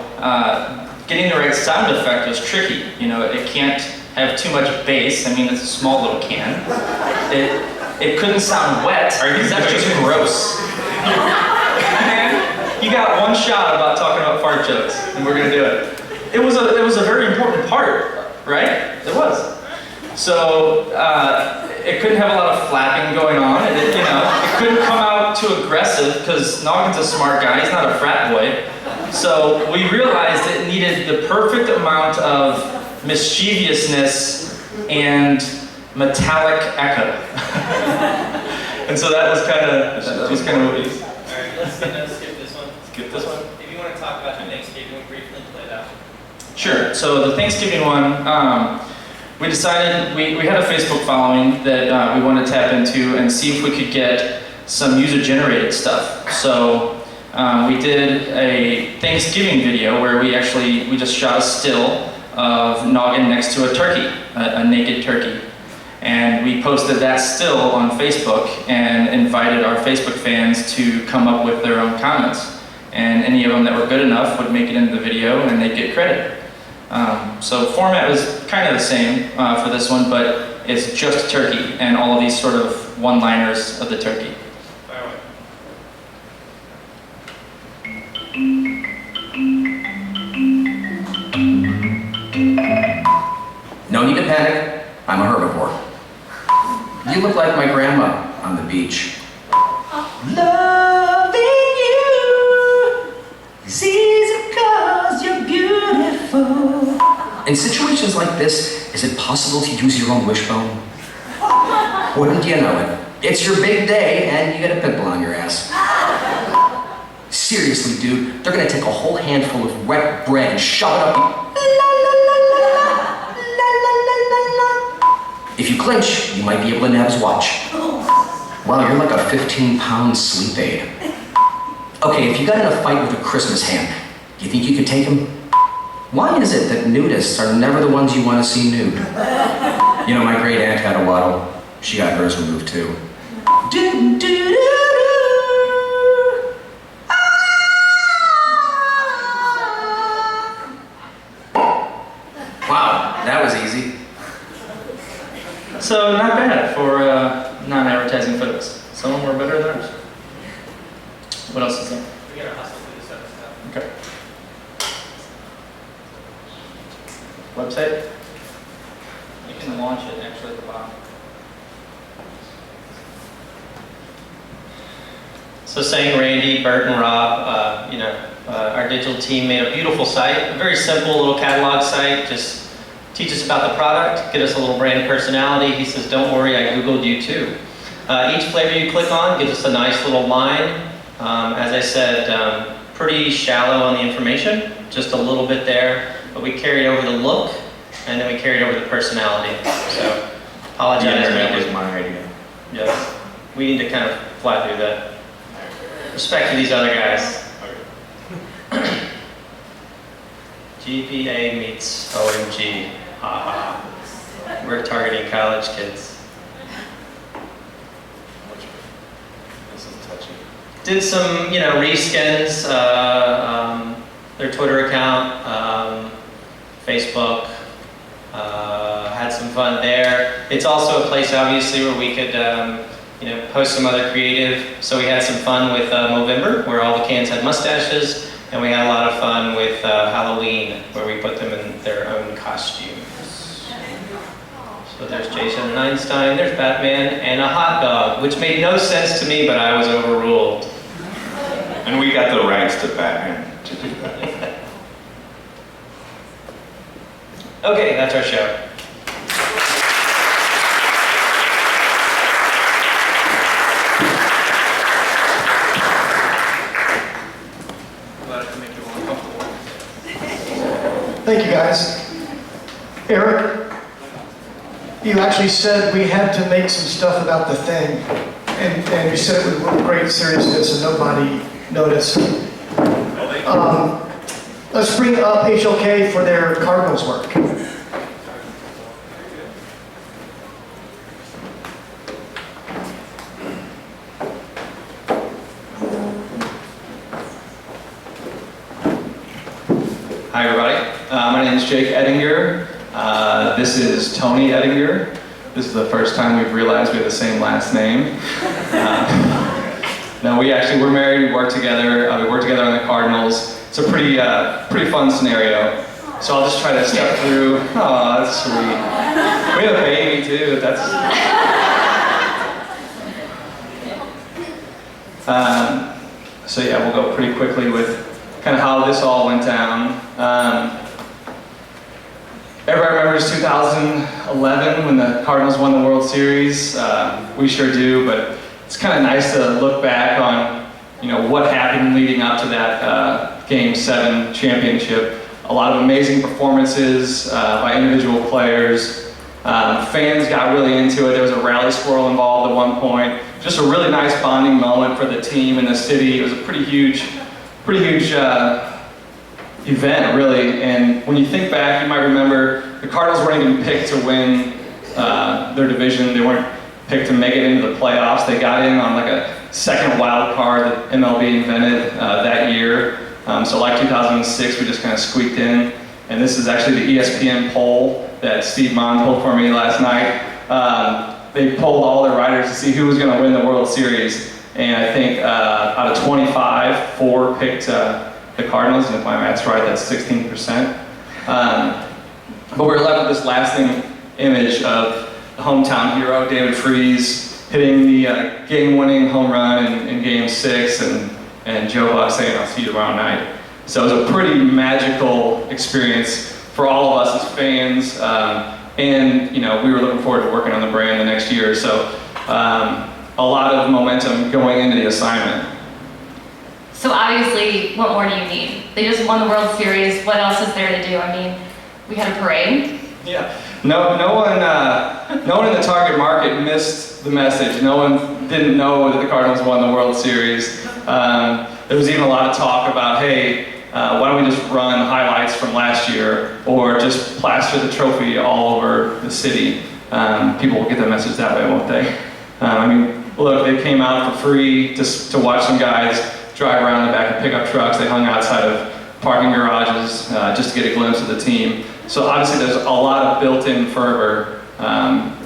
getting the right sound effect was tricky. You know, it can't have too much bass. I mean, it's a small little can. It couldn't sound wet, because that's just gross. You got one shot about talking about fart jokes, and we're gonna do it. It was a very important part, right? It was. So it couldn't have a lot of flapping going on. It couldn't come out too aggressive because Nawgan's a smart guy. He's not a frat boy. So we realized it needed the perfect amount of mischievousness and metallic echo. And so that was kind of what we used. All right, let's skip this one. Skip this one. If you want to talk about the Thanksgiving, briefly play that. Sure. So the Thanksgiving one, we decided we had a Facebook following that we wanted to tap into and see if we could get some user-generated stuff. So we did a Thanksgiving video where we just shot a still of Nawgan next to a turkey, a naked turkey. And we posted that still on Facebook and invited our Facebook fans to come up with their own comments. And any of them that were good enough would make it into the video and they'd get credit. So format was kind of the same for this one, but it's just turkey and all of these sort of one-liners of the turkey. No need to panic. I'm a herbivore. You look like my grandma on the beach. Loving you is easy 'cause you're beautiful. In situations like this, is it possible to use your own wishbone? Wouldn't you know it? It's your big day and you get a pimple on your ass. Seriously, dude, they're gonna take a whole handful of wet bread and shove it up you. If you clinch, you might be able to nab his watch. Wow, you're like a 15-pound sleep aid. Okay, if you got in a fight with a Christmas ham, do you think you could take him? Why is it that nudists are never the ones you want to see nude? You know, my great aunt had a waddle. She got hers removed too. Wow, that was easy. So not bad for non-advertising photos. Some of them were better than others. What else is there? We gotta hustle through this other stuff. Okay. Website? You can launch it actually at the bottom. So saying Randy, Bert, and Rob, our digital team made a beautiful site, a very simple little catalog site, just teach us about the product, get us a little brand personality. He says, don't worry, I Googled you too. Each flavor you click on gives us a nice little line. As I said, pretty shallow on the information, just a little bit there, but we carried over the look, and then we carried over the personality. So, apologize. That was my idea. Yes, we need to kind of fly through that. Respect to these other guys. GPA meets OMG. Haha. We're targeting college kids. This is touchy. Did some, reskins, their Twitter account, Facebook. Had some fun there. It's also a place, obviously, where we could, post some other creative. So we had some fun with Movember, where all the cans had mustaches, and we had a lot of fun with Halloween, where we put them in their own costumes. So there's Jason Einstein, there's Batman, and a hot dog, which made no sense to me, but I was overruled. And we got the rights to Batman to do that. Okay, that's our show. Glad I can make you more comfortable. Thank you, guys. Eric, you actually said we had to make some stuff about the thing, and you said it with great seriousness, and nobody noticed. Let's bring up HLK for their Cardinals work. Hi everybody, my name is Jake Edinger. This is Toni Edinger. This is the first time we've realized we have the same last name. No, we're married, we work together on the Cardinals. It's a pretty fun scenario. So I'll just try to step through. Oh, that's sweet. We have a baby too, so yeah, we'll go pretty quickly with kind of how this all went down. Everybody remembers 2011 when the Cardinals won the World Series. We sure do, but it's kind of nice to look back on, what happened leading up to that Game 7 championship. A lot of amazing performances by individual players. Fans got really into it. There was a rally squirrel involved at one point. Just a really nice bonding moment for the team and the city. It was a pretty huge event, really. And when you think back, you might remember the Cardinals weren't even picked to win their division. They weren't picked to make it into the playoffs. They got in on like a second wild card that MLB invented that year. So like 2006, we just kind of squeaked in. And this is actually the ESPN poll that Steve Mon pulled for me last night. They polled all their writers to see who was going to win the World Series. And I think out of 25, 4 picked the Cardinals, and if my math's right, that's 16%. But we're left with this lasting image of the hometown hero, David Freese, hitting the game-winning home run in Game 6, and Joe Buck saying, "I'll see you tomorrow night." So it was a pretty magical experience for all of us as fans, and we were looking forward to working on the brand the next year. So a lot of momentum going into the assignment. So obviously, what more do you need? They just won the World Series. What else is there to do? I mean, we had a parade. Yeah. No one in the target market missed the message. No one didn't know that the Cardinals won the World Series. There was even a lot of talk about, hey, why don't we just run highlights from last year, or just plaster the trophy all over the city? People will get the message that way, won't they? Look, they came out for free just to watch some guys drive around in the back of pickup trucks. They hung outside of parking garages just to get a glimpse of the team. So obviously there's a lot of built-in fervor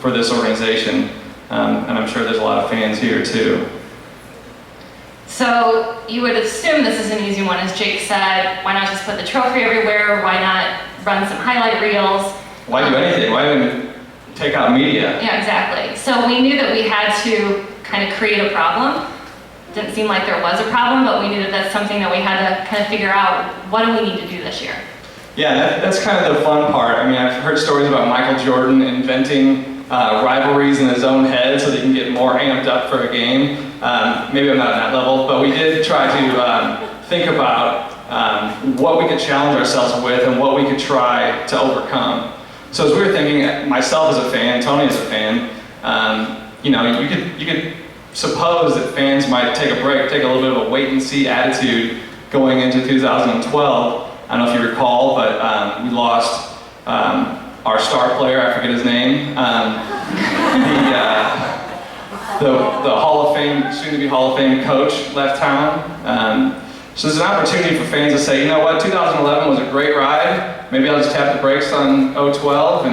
for this organization, and I'm sure there's a lot of fans here too. So you would assume this is an easy one, as Jake said. Why not just put the trophy everywhere? Why not run some highlight reels? Why do anything? Why even take out media? Yeah, exactly. So we knew that we had to kind of create a problem. Didn't seem like there was a problem, but we knew that that's something that we had to kind of figure out, what do we need to do this year? Yeah, that's kind of the fun part. I've heard stories about Michael Jordan inventing rivalries in his own head so that he can get more amped up for a game. Maybe I'm not at that level, but we did try to think about what we could challenge ourselves with and what we could try to overcome. So as we were thinking, myself as a fan, Toni as a fan, you could suppose that fans might take a break, take a little bit of a wait-and-see attitude going into 2012. I don't know if you recall, but we lost our star player, I forget his name, the Hall of Fame, soon-to-be Hall of Fame coach left town. So there's an opportunity for fans to say, you know what, 2011 was a great ride. Maybe I'll just tap the brakes on 012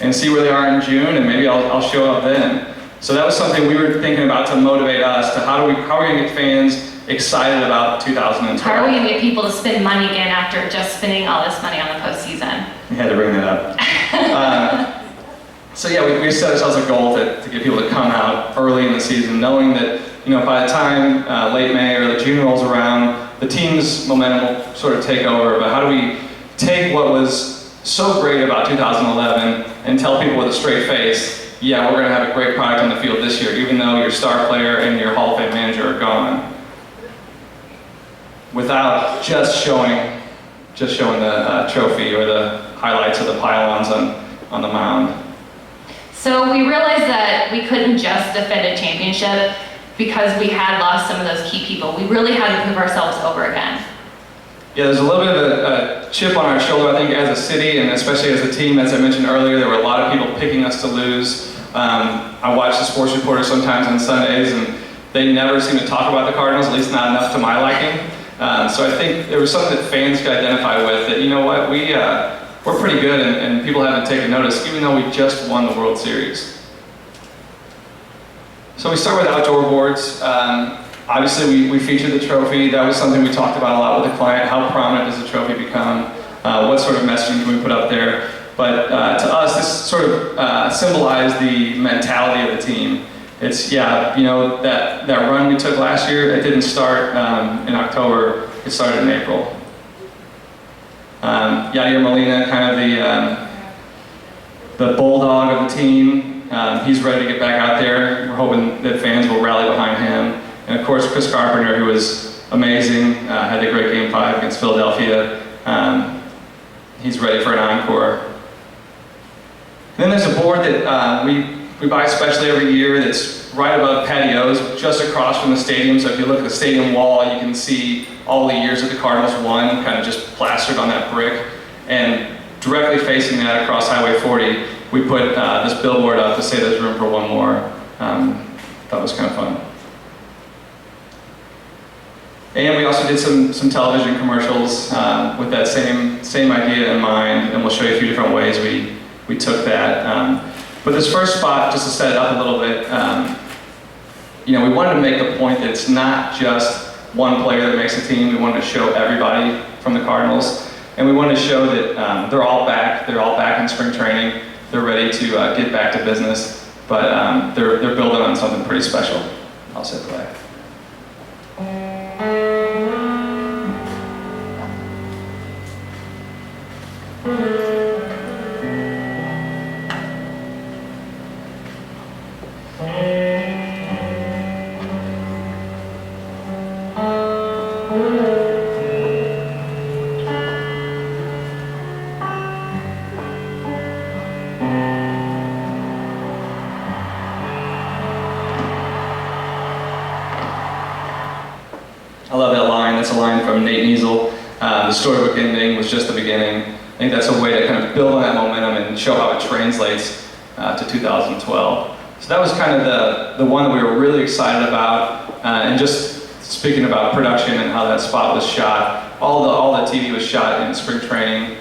and see where they are in June, and maybe I'll show up then. So that was something we were thinking about to motivate us to how are we going to get fans excited about 2012. How are we going to get people to spend money again after just spending all this money on the postseason? You had to bring that up. So yeah, we set ourselves a goal to get people to come out early in the season, knowing that by the time late May or the June rolls around, the team's momentum will sort of take over. But how do we take what was so great about 2011 and tell people with a straight face, yeah, we're going to have a great product on the field this year, even though your star player and your Hall of Fame manager are gone, without just showing the trophy or the highlights of the pylons on the mound. So we realized that we couldn't just defend a championship because we had lost some of those key people. We really had to prove ourselves over again. Yeah, there's a little bit of a chip on our shoulder, I think, as a city, and especially as a team. As I mentioned earlier, there were a lot of people picking us to lose. I watch the sports reporters sometimes on Sundays, and they never seem to talk about the Cardinals, at least not enough to my liking. So I think there was something that fans could identify with, that, you know what, we're pretty good, and people haven't taken notice, even though we just won the World Series. So we start with outdoor boards. Obviously, we featured the trophy. That was something we talked about a lot with the client. How prominent does the trophy become? What sort of messaging can we put up there? But to us, this sort of symbolized the mentality of the team. It's, that run we took last year, it didn't start in October, it started in April. Yadier Molina, kind of the bulldog of the team. He's ready to get back out there. We're hoping that fans will rally behind him. And of course, Kris Carpenter, who was amazing, had a great Game 5 against Philadelphia. He's ready for an encore. Then there's a board that we buy specially every year that's right above patios, just across from the stadium. So if you look at the stadium wall, you can see all the years that the Cardinals won, kind of just plastered on that brick. And directly facing that across Highway 40, we put this billboard up to say there's room for one more. That was kind of fun. And we also did some television commercials with that same idea in mind, and we'll show you a few different ways we took that. But this first spot, just to set it up a little bit, we wanted to make the point that it's not just one player that makes a team. We wanted to show everybody from the Cardinals, and we wanted to show that they're all back in spring training. They're ready to get back to business, but they're building on something pretty special. I'll sit back. I love that line. That's a line from Nate Niesel. The storybook ending was just the beginning. I think that's a way to kind of build on that momentum and show how it translates to 2012. So that was kind of the one that we were really excited about. And just speaking about production and how that spot was shot, all the TV was shot in spring training.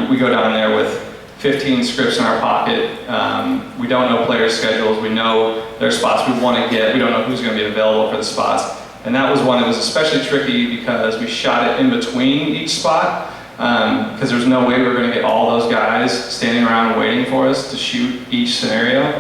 We go down there with 15 scripts in our pocket. We don't know players' schedules. We know their spots we want to get. We don't know who's going to be available for the spots. And that was one that was especially tricky because we shot it in between each spot, because there's no way we were going to get all those guys standing around waiting for us to shoot each scenario.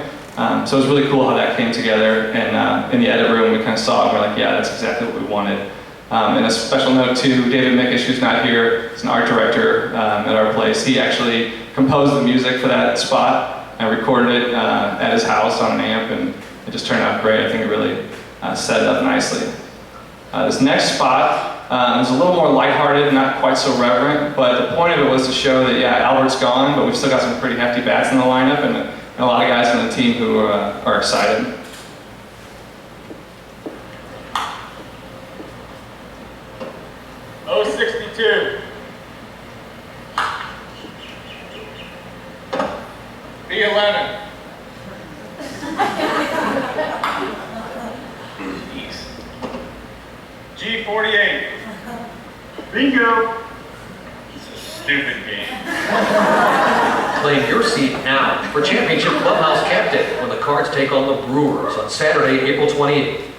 So it was really cool how that came together. And in the edit room, we kind of saw it. We're like, yeah, that's exactly what we wanted. And a special note to David Mickish, who's not here. He's an art director at our place. He actually composed the music for that spot and recorded it at his house on an amp, and it just turned out great. I think it really set it up nicely. This next spot is a little more lighthearted, not quite so reverent, but the point of it was to show that, yeah, Albert's gone, but we've still got some pretty hefty bats in the lineup, and a lot of guys on the team who are excited. '62. B11. G48. Bingo. It's a stupid game. Claim your seat now for Championship Clubhouse Captain when the Cards take on the Brewers on Saturday, April 28th.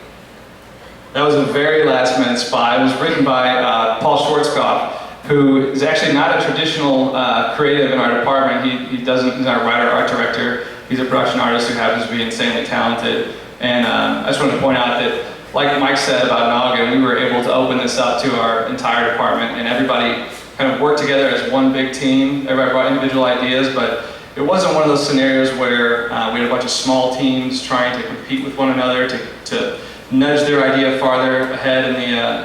That was a very last minute spot. It was written by Paul Schwarzkopf, who is actually not a traditional creative in our department. He's not a writer, art director. He's a production artist who happens to be insanely talented. And I just wanted to point out that, like Mike said about Nawgan, we were able to open this up to our entire department, and everybody kind of worked together as one big team. Everybody brought individual ideas, but it wasn't one of those scenarios where we had a bunch of small teams trying to compete with one another to nudge their idea farther ahead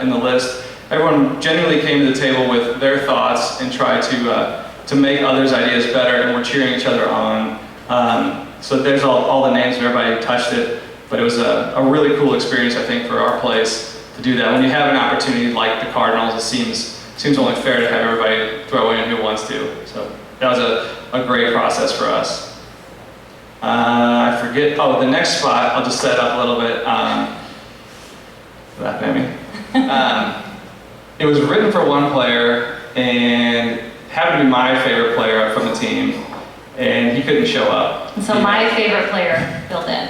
in the list. Everyone genuinely came to the table with their thoughts and tried to make others' ideas better, and we're cheering each other on. So there's all the names of everybody who touched it, but it was a really cool experience, I think, for our place to do that. When you have an opportunity like the Cardinals, it seems only fair to have everybody throw in who wants to. So that was a great process for us. I forget, the next spot, I'll just set up a little bit. Laugh at me. It was written for one player and happened to be my favorite player from the team, and he couldn't show up. So my favorite player filled in.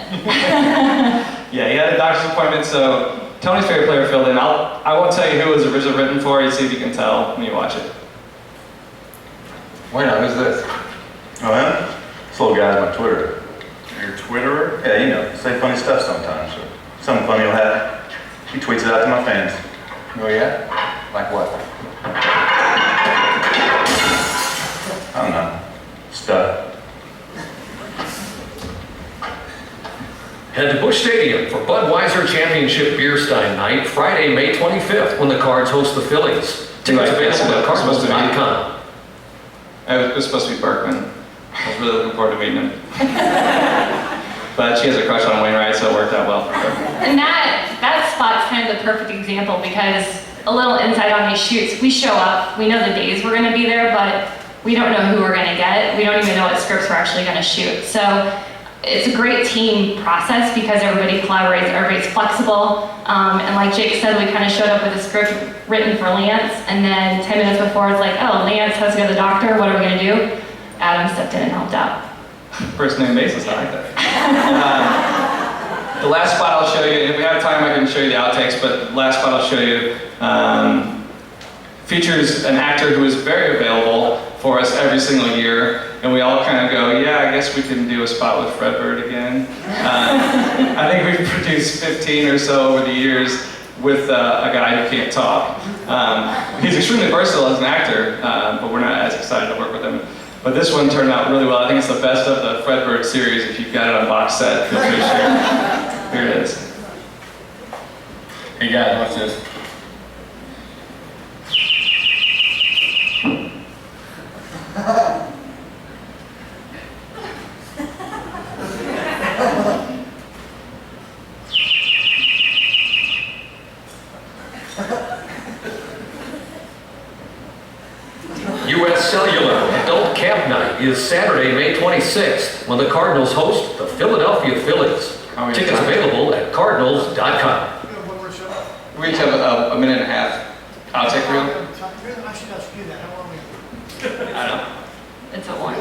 Yeah, he had a doctor's appointment, so Toni's favorite player filled in. I won't tell you who it was originally written for. You see if you can tell when you watch it. Wait, who's this? Oh, him? This little guy's my Twitter. Your Twitterer? Yeah, you know, say funny stuff sometimes. So something funny will happen. He tweets it out to my fans. Oh yeah? Like what? I don't know. Stuff. Head to Busch Stadium for Budweiser Championship Beer Stein Night, Friday, May 25th, when the Cards host the Phillies. Tickets available at Cardinals.com. It was supposed to be Berkman. I was really looking forward to meeting him. But she has a crush on Wainwright, so it worked out well for her. And that spot's kind of the perfect example, because a little insight on these shoots, we show up, we know the days we're gonna be there, but we don't know who we're gonna get. We don't even know what scripts we're actually gonna shoot. So it's a great team process because everybody collaborates, everybody's flexible. And like Jake said, we kind of showed up with a script written for Lance, and then 10 minutes before it's like, oh, Lance has to go to the doctor, what are we gonna do? Adam stepped in and helped out. First name basis, I like that. The last spot I'll show you, if we have time I can show you the outtakes, but the last spot I'll show you features an actor who is very available for us every single year, and we all kind of go, yeah, I guess we can do a spot with Fredbird again. I think we've produced 15 or so over the years with a guy who can't talk. He's extremely versatile as an actor, but we're not as excited to work with him. But this one turned out really well. I think it's the best of the Fredbird series. If you've got it on box set, feel free to share. Here it is. Hey guys, watch this. U.S. Cellular Adult Camp Night is Saturday, May 26th, when the Cardinals host the Philadelphia Phillies. Tickets available at Cardinals.com. We each have a minute and a half outtake reel. I don't know. It's a one.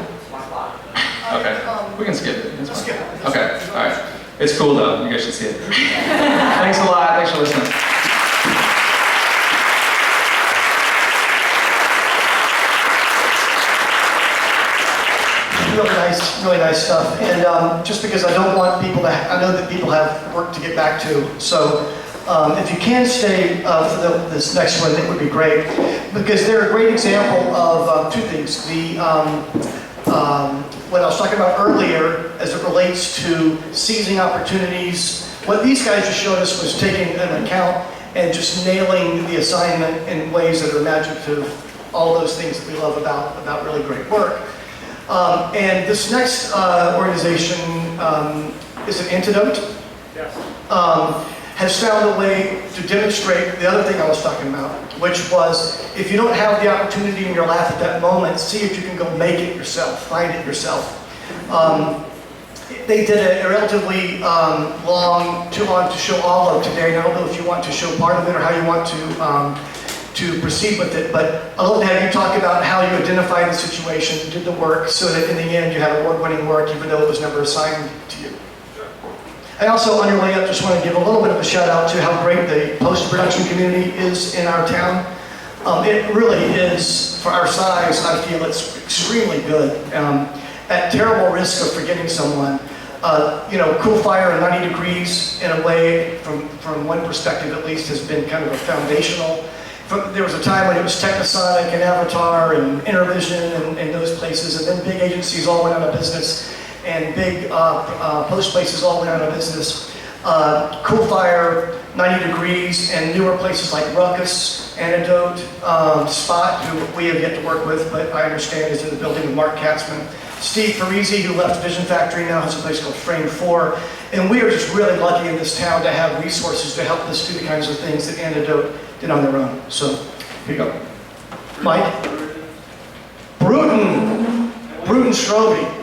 Okay, we can skip it. Let's skip it. Okay, all right. It's cool though. You guys should see it. Thanks a lot. Thanks for listening. Really nice stuff. And just because I don't want people to, I know that people have work to get back to. So if you can stay for this next one, it would be great. Because they're a great example of two things. What I was talking about earlier as it relates to seizing opportunities. What these guys just showed us was taking an account and just nailing the assignment in ways that are imaginative. All those things that we love about really great work. And this next organization is an Antidote. Yes. Has found a way to demonstrate the other thing I was talking about, which was if you don't have the opportunity in your lap at that moment, see if you can go make it yourself, find it yourself. They did a relatively too long to show all of today. I don't know if you want to show part of it or how you want to to proceed with it. But I'd love to have you talk about how you identified the situation, did the work, so that in the end you have award-winning work, even though it was never assigned to you. I also, on your way up, just want to give a little bit of a shout out to how great the post-production community is in our town. It really is, for our size, I feel it's extremely good. At terrible risk of forgetting someone, Cool Fire and 90 Degrees, in a way, from one perspective at least, has been kind of a foundational. There was a time when it was Technosonic and Avatar and Intervision and those places, and then big agencies all went out of business, and big post places all went out of business. Cool Fire, 90 Degrees, and newer places like Ruckus, Antidote, Spot, who we have yet to work with, but I understand is in the building with Mark Katzman. Steve Parisi, who left Vision Factory, now has a place called Frame 4. And we are just really lucky in this town to have resources to help us do the kinds of things that Antidote did on their own. So, here you go. Mike? Bruton Strobey.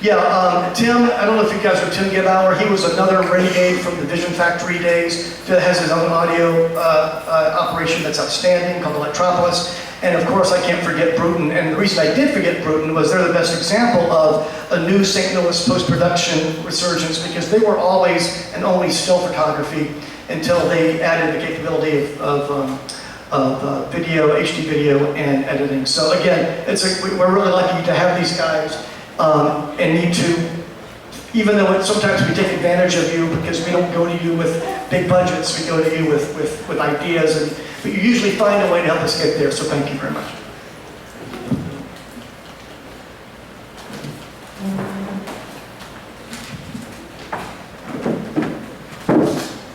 Yeah, Tim, I don't know if you guys know Tim Gebauer. He was another renegade from the Vision Factory days that has his own audio operation that's outstanding called Electropolis. And of course, I can't forget Bruton. And the reason I did forget Bruton was they're the best example of a new St. Louis post-production resurgence, because they were always and only still photography until they added the capability of video, HD video, and editing. So again, we're really lucky to have these guys. And need to, even though sometimes we take advantage of you because we don't go to you with big budgets, we go to you with ideas, but you usually find a way to help us get there, so thank you very much.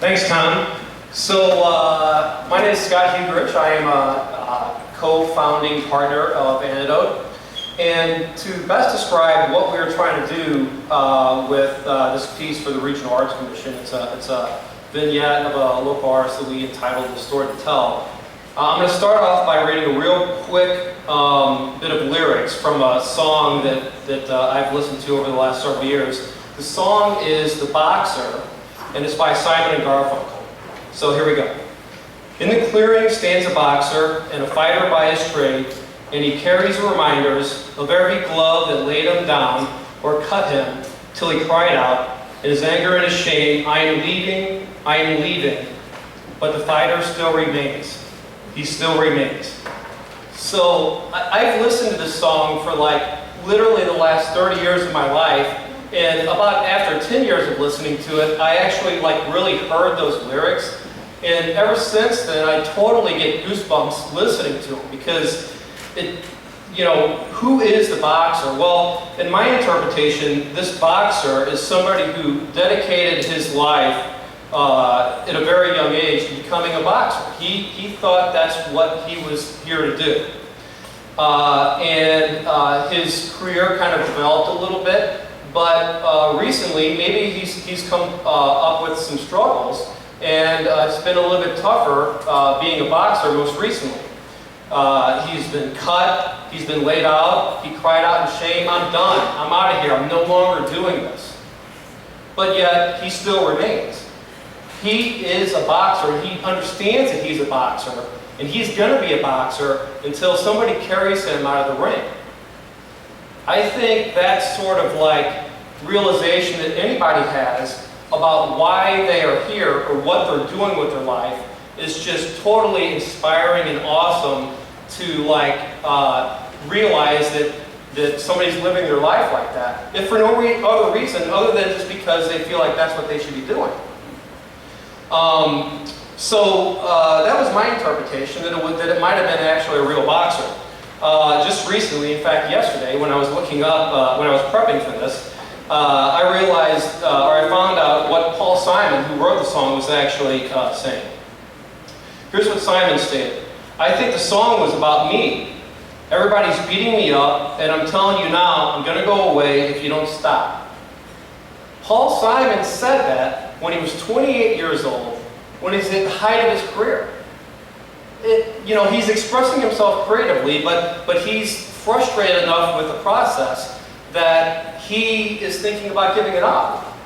Thanks, Tom. So, my name is Scott Huegerich. I am a co-founding partner of Antidote. And to best describe what we were trying to do with this piece for the Regional Arts Commission, it's a vignette of a local artist that we entitled The Story to Tell. I'm going to start off by reading a real quick bit of lyrics from a song that I've listened to over the last several years. The song is The Boxer, and it's by Simon and Garfunkel. So here we go. In the clearing stands a boxer and a fighter by his trade, and he carries reminders of every glove that laid him down or cut him till he cried out, in his anger and his shame, I am leaving, but the fighter still remains. He still remains. So I've listened to this song for like literally the last 30 years of my life, and about after 10 years of listening to it, I actually really heard those lyrics, and ever since then I totally get goosebumps listening to them, because who is the boxer? Well, in my interpretation, this boxer is somebody who dedicated his life at a very young age to becoming a boxer. He thought that's what he was here to do. And his career kind of developed a little bit, but recently maybe he's come up with some struggles, and it's been a little bit tougher being a boxer most recently. He's been cut, he's been laid out, he cried out in shame, I'm done, I'm out of here, I'm no longer doing this. But yet, he still remains. He is a boxer, he understands that he's a boxer, and he's going to be a boxer until somebody carries him out of the ring. I think that sort of realization that anybody has about why they are here or what they're doing with their life is just totally inspiring and awesome to realize that somebody's living their life like that, if for no other reason other than just because they feel like that's what they should be doing. So that was my interpretation, that it might have been actually a real boxer. Just recently, in fact yesterday, when I was looking up, when I was prepping for this, I realized, or I found out what Paul Simon, who wrote the song, was actually saying. Here's what Simon stated. I think the song was about me. Everybody's beating me up, and I'm telling you now, I'm going to go away if you don't stop. Paul Simon said that when he was 28 years old, when he's at the height of his career. He's expressing himself creatively, but he's frustrated enough with the process that he is thinking about giving it up.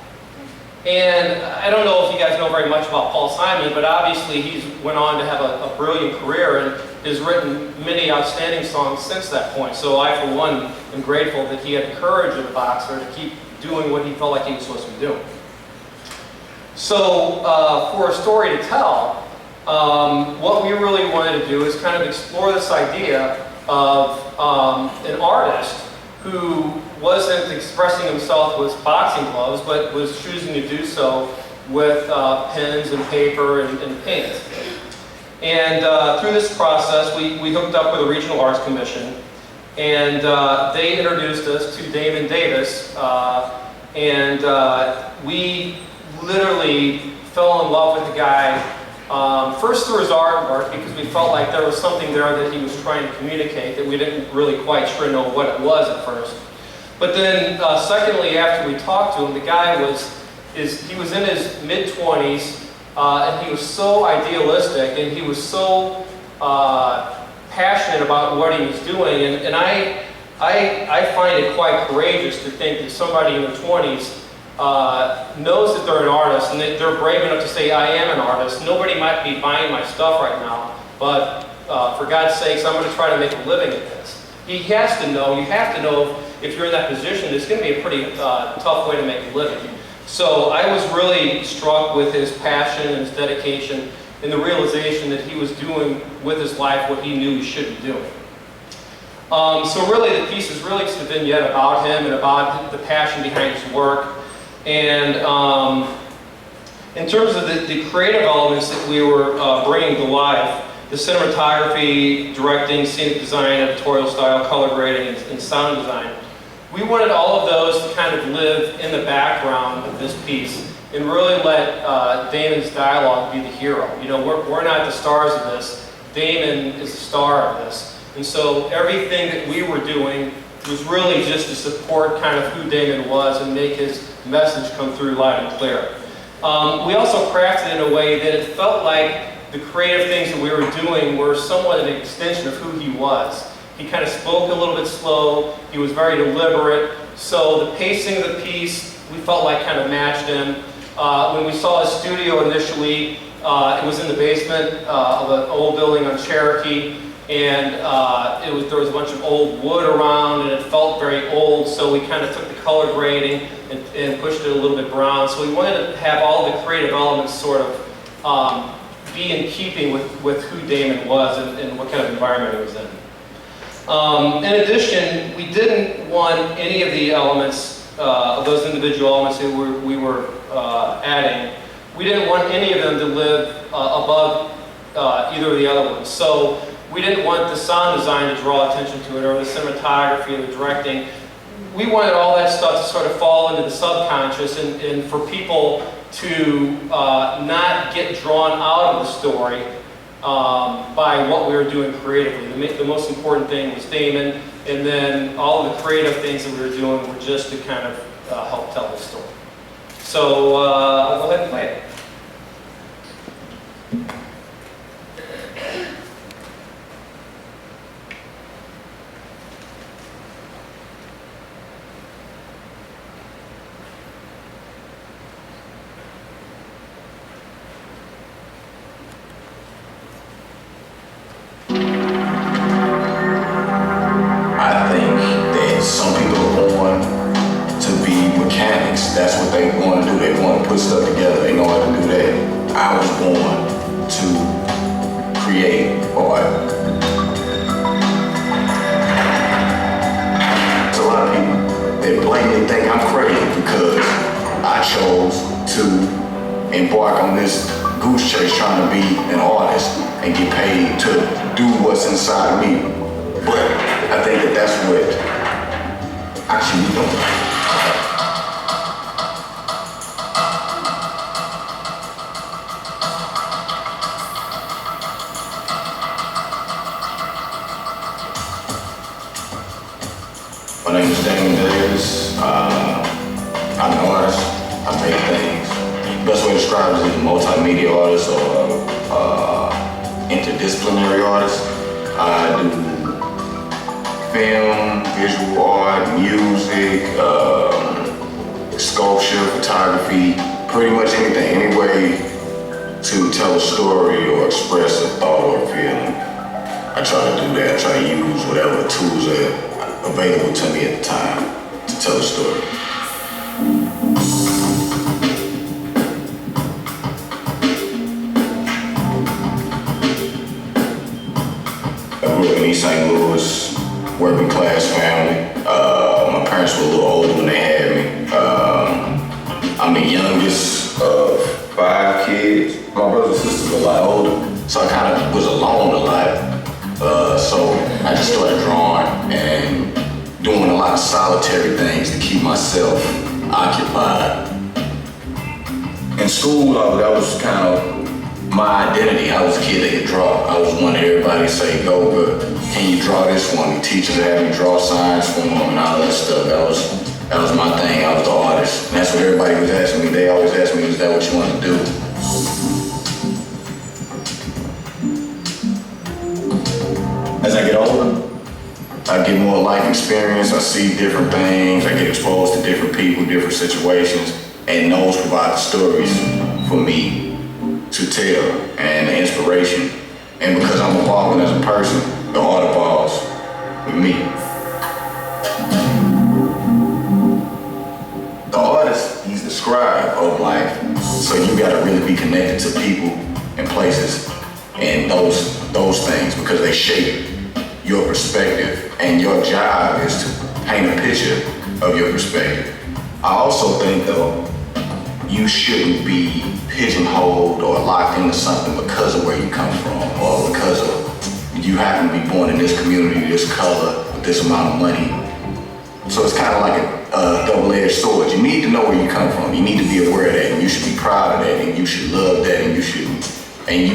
And I don't know if you guys know very much about Paul Simon, but obviously he's went on to have a brilliant career and has written many outstanding songs since that point. So I, for one, am grateful that he had the courage of a boxer to keep doing what he felt like he was supposed to be doing. So for a story to tell, what we really wanted to do is kind of explore this idea of an artist who wasn't expressing himself with boxing gloves, but was choosing to do so with pens and paper and paint. And through this process, we hooked up with the Regional Arts Commission, and they introduced us to Damon Davis, and we literally fell in love with the guy, first through his artwork, because we felt like there was something there that he was trying to communicate that we didn't really quite sure know what it was at first. But then, secondly, after we talked to him, the guy he was in his mid-20s, and he was so idealistic, and he was so passionate about what he was doing, and I find it quite courageous to think that somebody in their 20s knows that they're an artist, and that they're brave enough to say, I am an artist. Nobody might be buying my stuff right now, but for God's sakes, I'm going to try to make a living at this. He has to know, you have to know, if you're in that position, it's going to be a pretty tough way to make a living. So I was really struck with his passion and his dedication and the realization that he was doing with his life what he knew he should be doing. So really the piece is really just a vignette about him and about the passion behind his work. And in terms of the creative elements that we were bringing to life, the cinematography, directing, scenic design, editorial style, color grading, and sound design, we wanted all of those to kind of live in the background of this piece and really let Damon's dialogue be the hero. You know, we're not the stars of this. Damon is the star of this. And so everything that we were doing was really just to support kind of who Damon was and make his message come through loud and clear. We also crafted it in a way that it felt like the creative things that we were doing were somewhat an extension of who he was. He kind of spoke a little bit slow, he was very deliberate, so the pacing of the piece, we felt like kind of matched him. When we saw his studio initially, it was in the basement of an old building on Cherokee, and there was a bunch of old wood around, and it felt very old, so we kind of took the color grading and pushed it a little bit brown. So we wanted to have all the creative elements sort of be in keeping with who Damon was and what kind of environment he was in. In addition, we didn't want any of the elements, of those individual elements that we were adding, we didn't want any of them to live above either of the other ones. So we didn't want the sound design to draw attention to it, or the cinematography, or the directing. We wanted all that stuff to sort of fall into the subconscious and for people to not get drawn out of the story by what we were doing creatively. The most important thing was Damon, and then all of the creative things that we were doing were just to kind of help tell the story. So I'll go ahead and play it. That's what they want to do. They want to put stuff together. They know how to do that. I was born to create art. There's a lot of people that blatantly think I'm crazy because I chose to embark on this goose chase trying to be an artist and get paid to do what's inside of me. But I think that that's what actually we don't. My name is Damon Davis. I'm an artist. I make things. The best way to describe it is a multimedia artist or interdisciplinary artist. I do film, visual art, music, sculpture, photography, pretty tell a story or express a thought or a feeling, I try to do that. I try to use whatever tools are available to me at the time to tell a story. I grew up in East St. Louis, working class family. My parents were a little older when they had me. I'm the youngest of 5 kids. My brothers and sisters are a lot older, so I kind of was alone a lot. So I just started drawing and doing a lot of solitary things to keep myself occupied. In school, that was kind of my identity. I was a kid that could draw. I was one that everybody say, go, but can you draw this for me? Teachers had me draw signs for them and all that stuff. That was my thing. I was the artist. And that's what everybody was asking me. They always asked me, is that what you want to do? As I get older, I get more life experience. I see different things. I get exposed to different people, different situations. And those provide the stories for me to tell and the inspiration. And because I'm evolving as a person, the art evolves with me. The artist, he's the scribe of life. So you gotta really be connected to people and places and those things because they shape your perspective. And your job is to paint a picture of your perspective. I also think though, you shouldn't be pigeonholed or locked into something because of where you come from or because of you happen to be born in this community, this color, with this amount of money. So it's kind of like a double-edged sword. You need to know where you come from. You need to be aware of that, and you should be proud of that, and you should love that, and you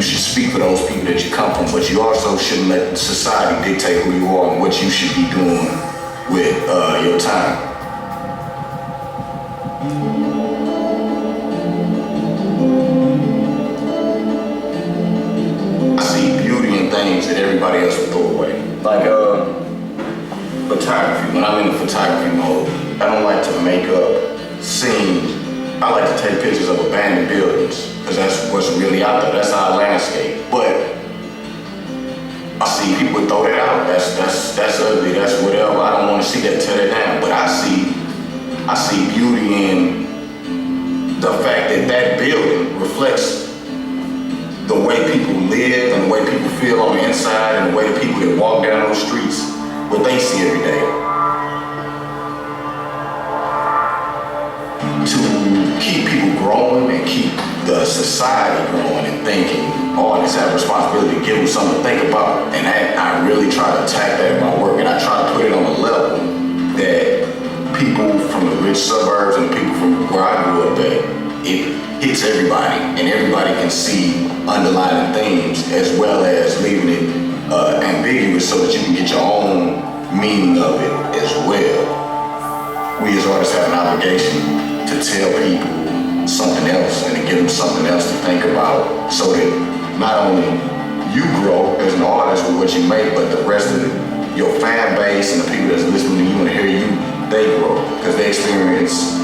should speak for those people that you come from. But you also shouldn't let society dictate who you are and what you should be doing with your time. I see beauty in things that everybody else would throw away. Like photography. When I'm in the photography mode, I don't like to make up scenes. I like to take pictures of abandoned buildings because that's what's really out there. That's our landscape. But I see people throw that out. That's ugly. That's whatever. I don't want to see that, tear that down. But I see beauty in the fact that that building reflects the way people live and the way people feel on the inside and the way the people that walk down those streets, what they see every day. To keep people growing and keep the society growing and thinking, artists have a responsibility to give them something to think about. And I really try to attack that in my work, and I try to put it on a level that people from the rich suburbs and people from where I grew up at, it hits everybody, and everybody can see underlying themes as well as leaving it ambiguous so that you can get your own meaning of it as well. We as artists have an obligation to tell people something else and to give them something else to think about so that not only you grow as an artist with what you make, but the rest of your fan base and the people that's listening to you and hear you, they grow because they experience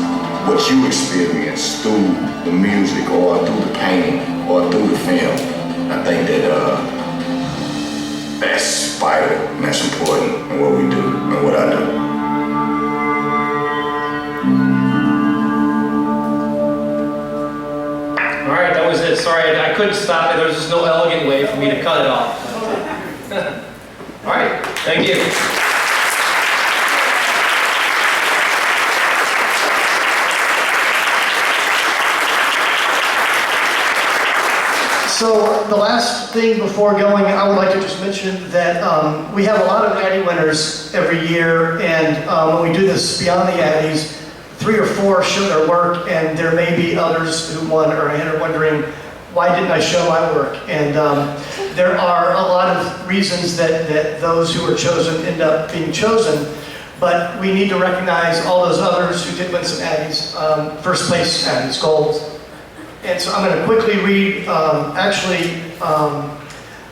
what you experience through the music or through the painting or through the film. I think that that's vital and that's important in what we do and what I do. All right, that was it. Sorry, I couldn't stop it. There was just no elegant way for me to cut it off. All right, thank you. So the last thing before going, I would like to just mention that we have a lot of Addy winners every year, and when we do this Beyond the ADDYs, 3 or 4 show their work, and there may be others who won or are wondering, why didn't I show my work? And there are a lot of reasons that those who are chosen end up being chosen, but we need to recognize all those others who did win some Addies, first place Addies, gold. And so I'm going to quickly read,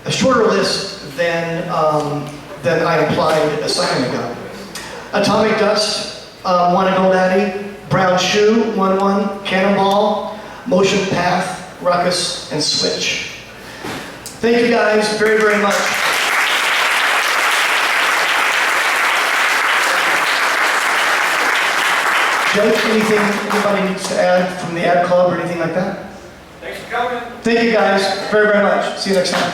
a shorter list than I implied a second ago. Atomic Dust won a gold Addy. Brown Shoe won one. Cannonball, Motion Path, Ruckus, and Switch. Thank you guys very, very much. Judge, anything anybody needs to add from the ad club or anything like that? Thanks for coming. Thank you guys very, very much. See you next time.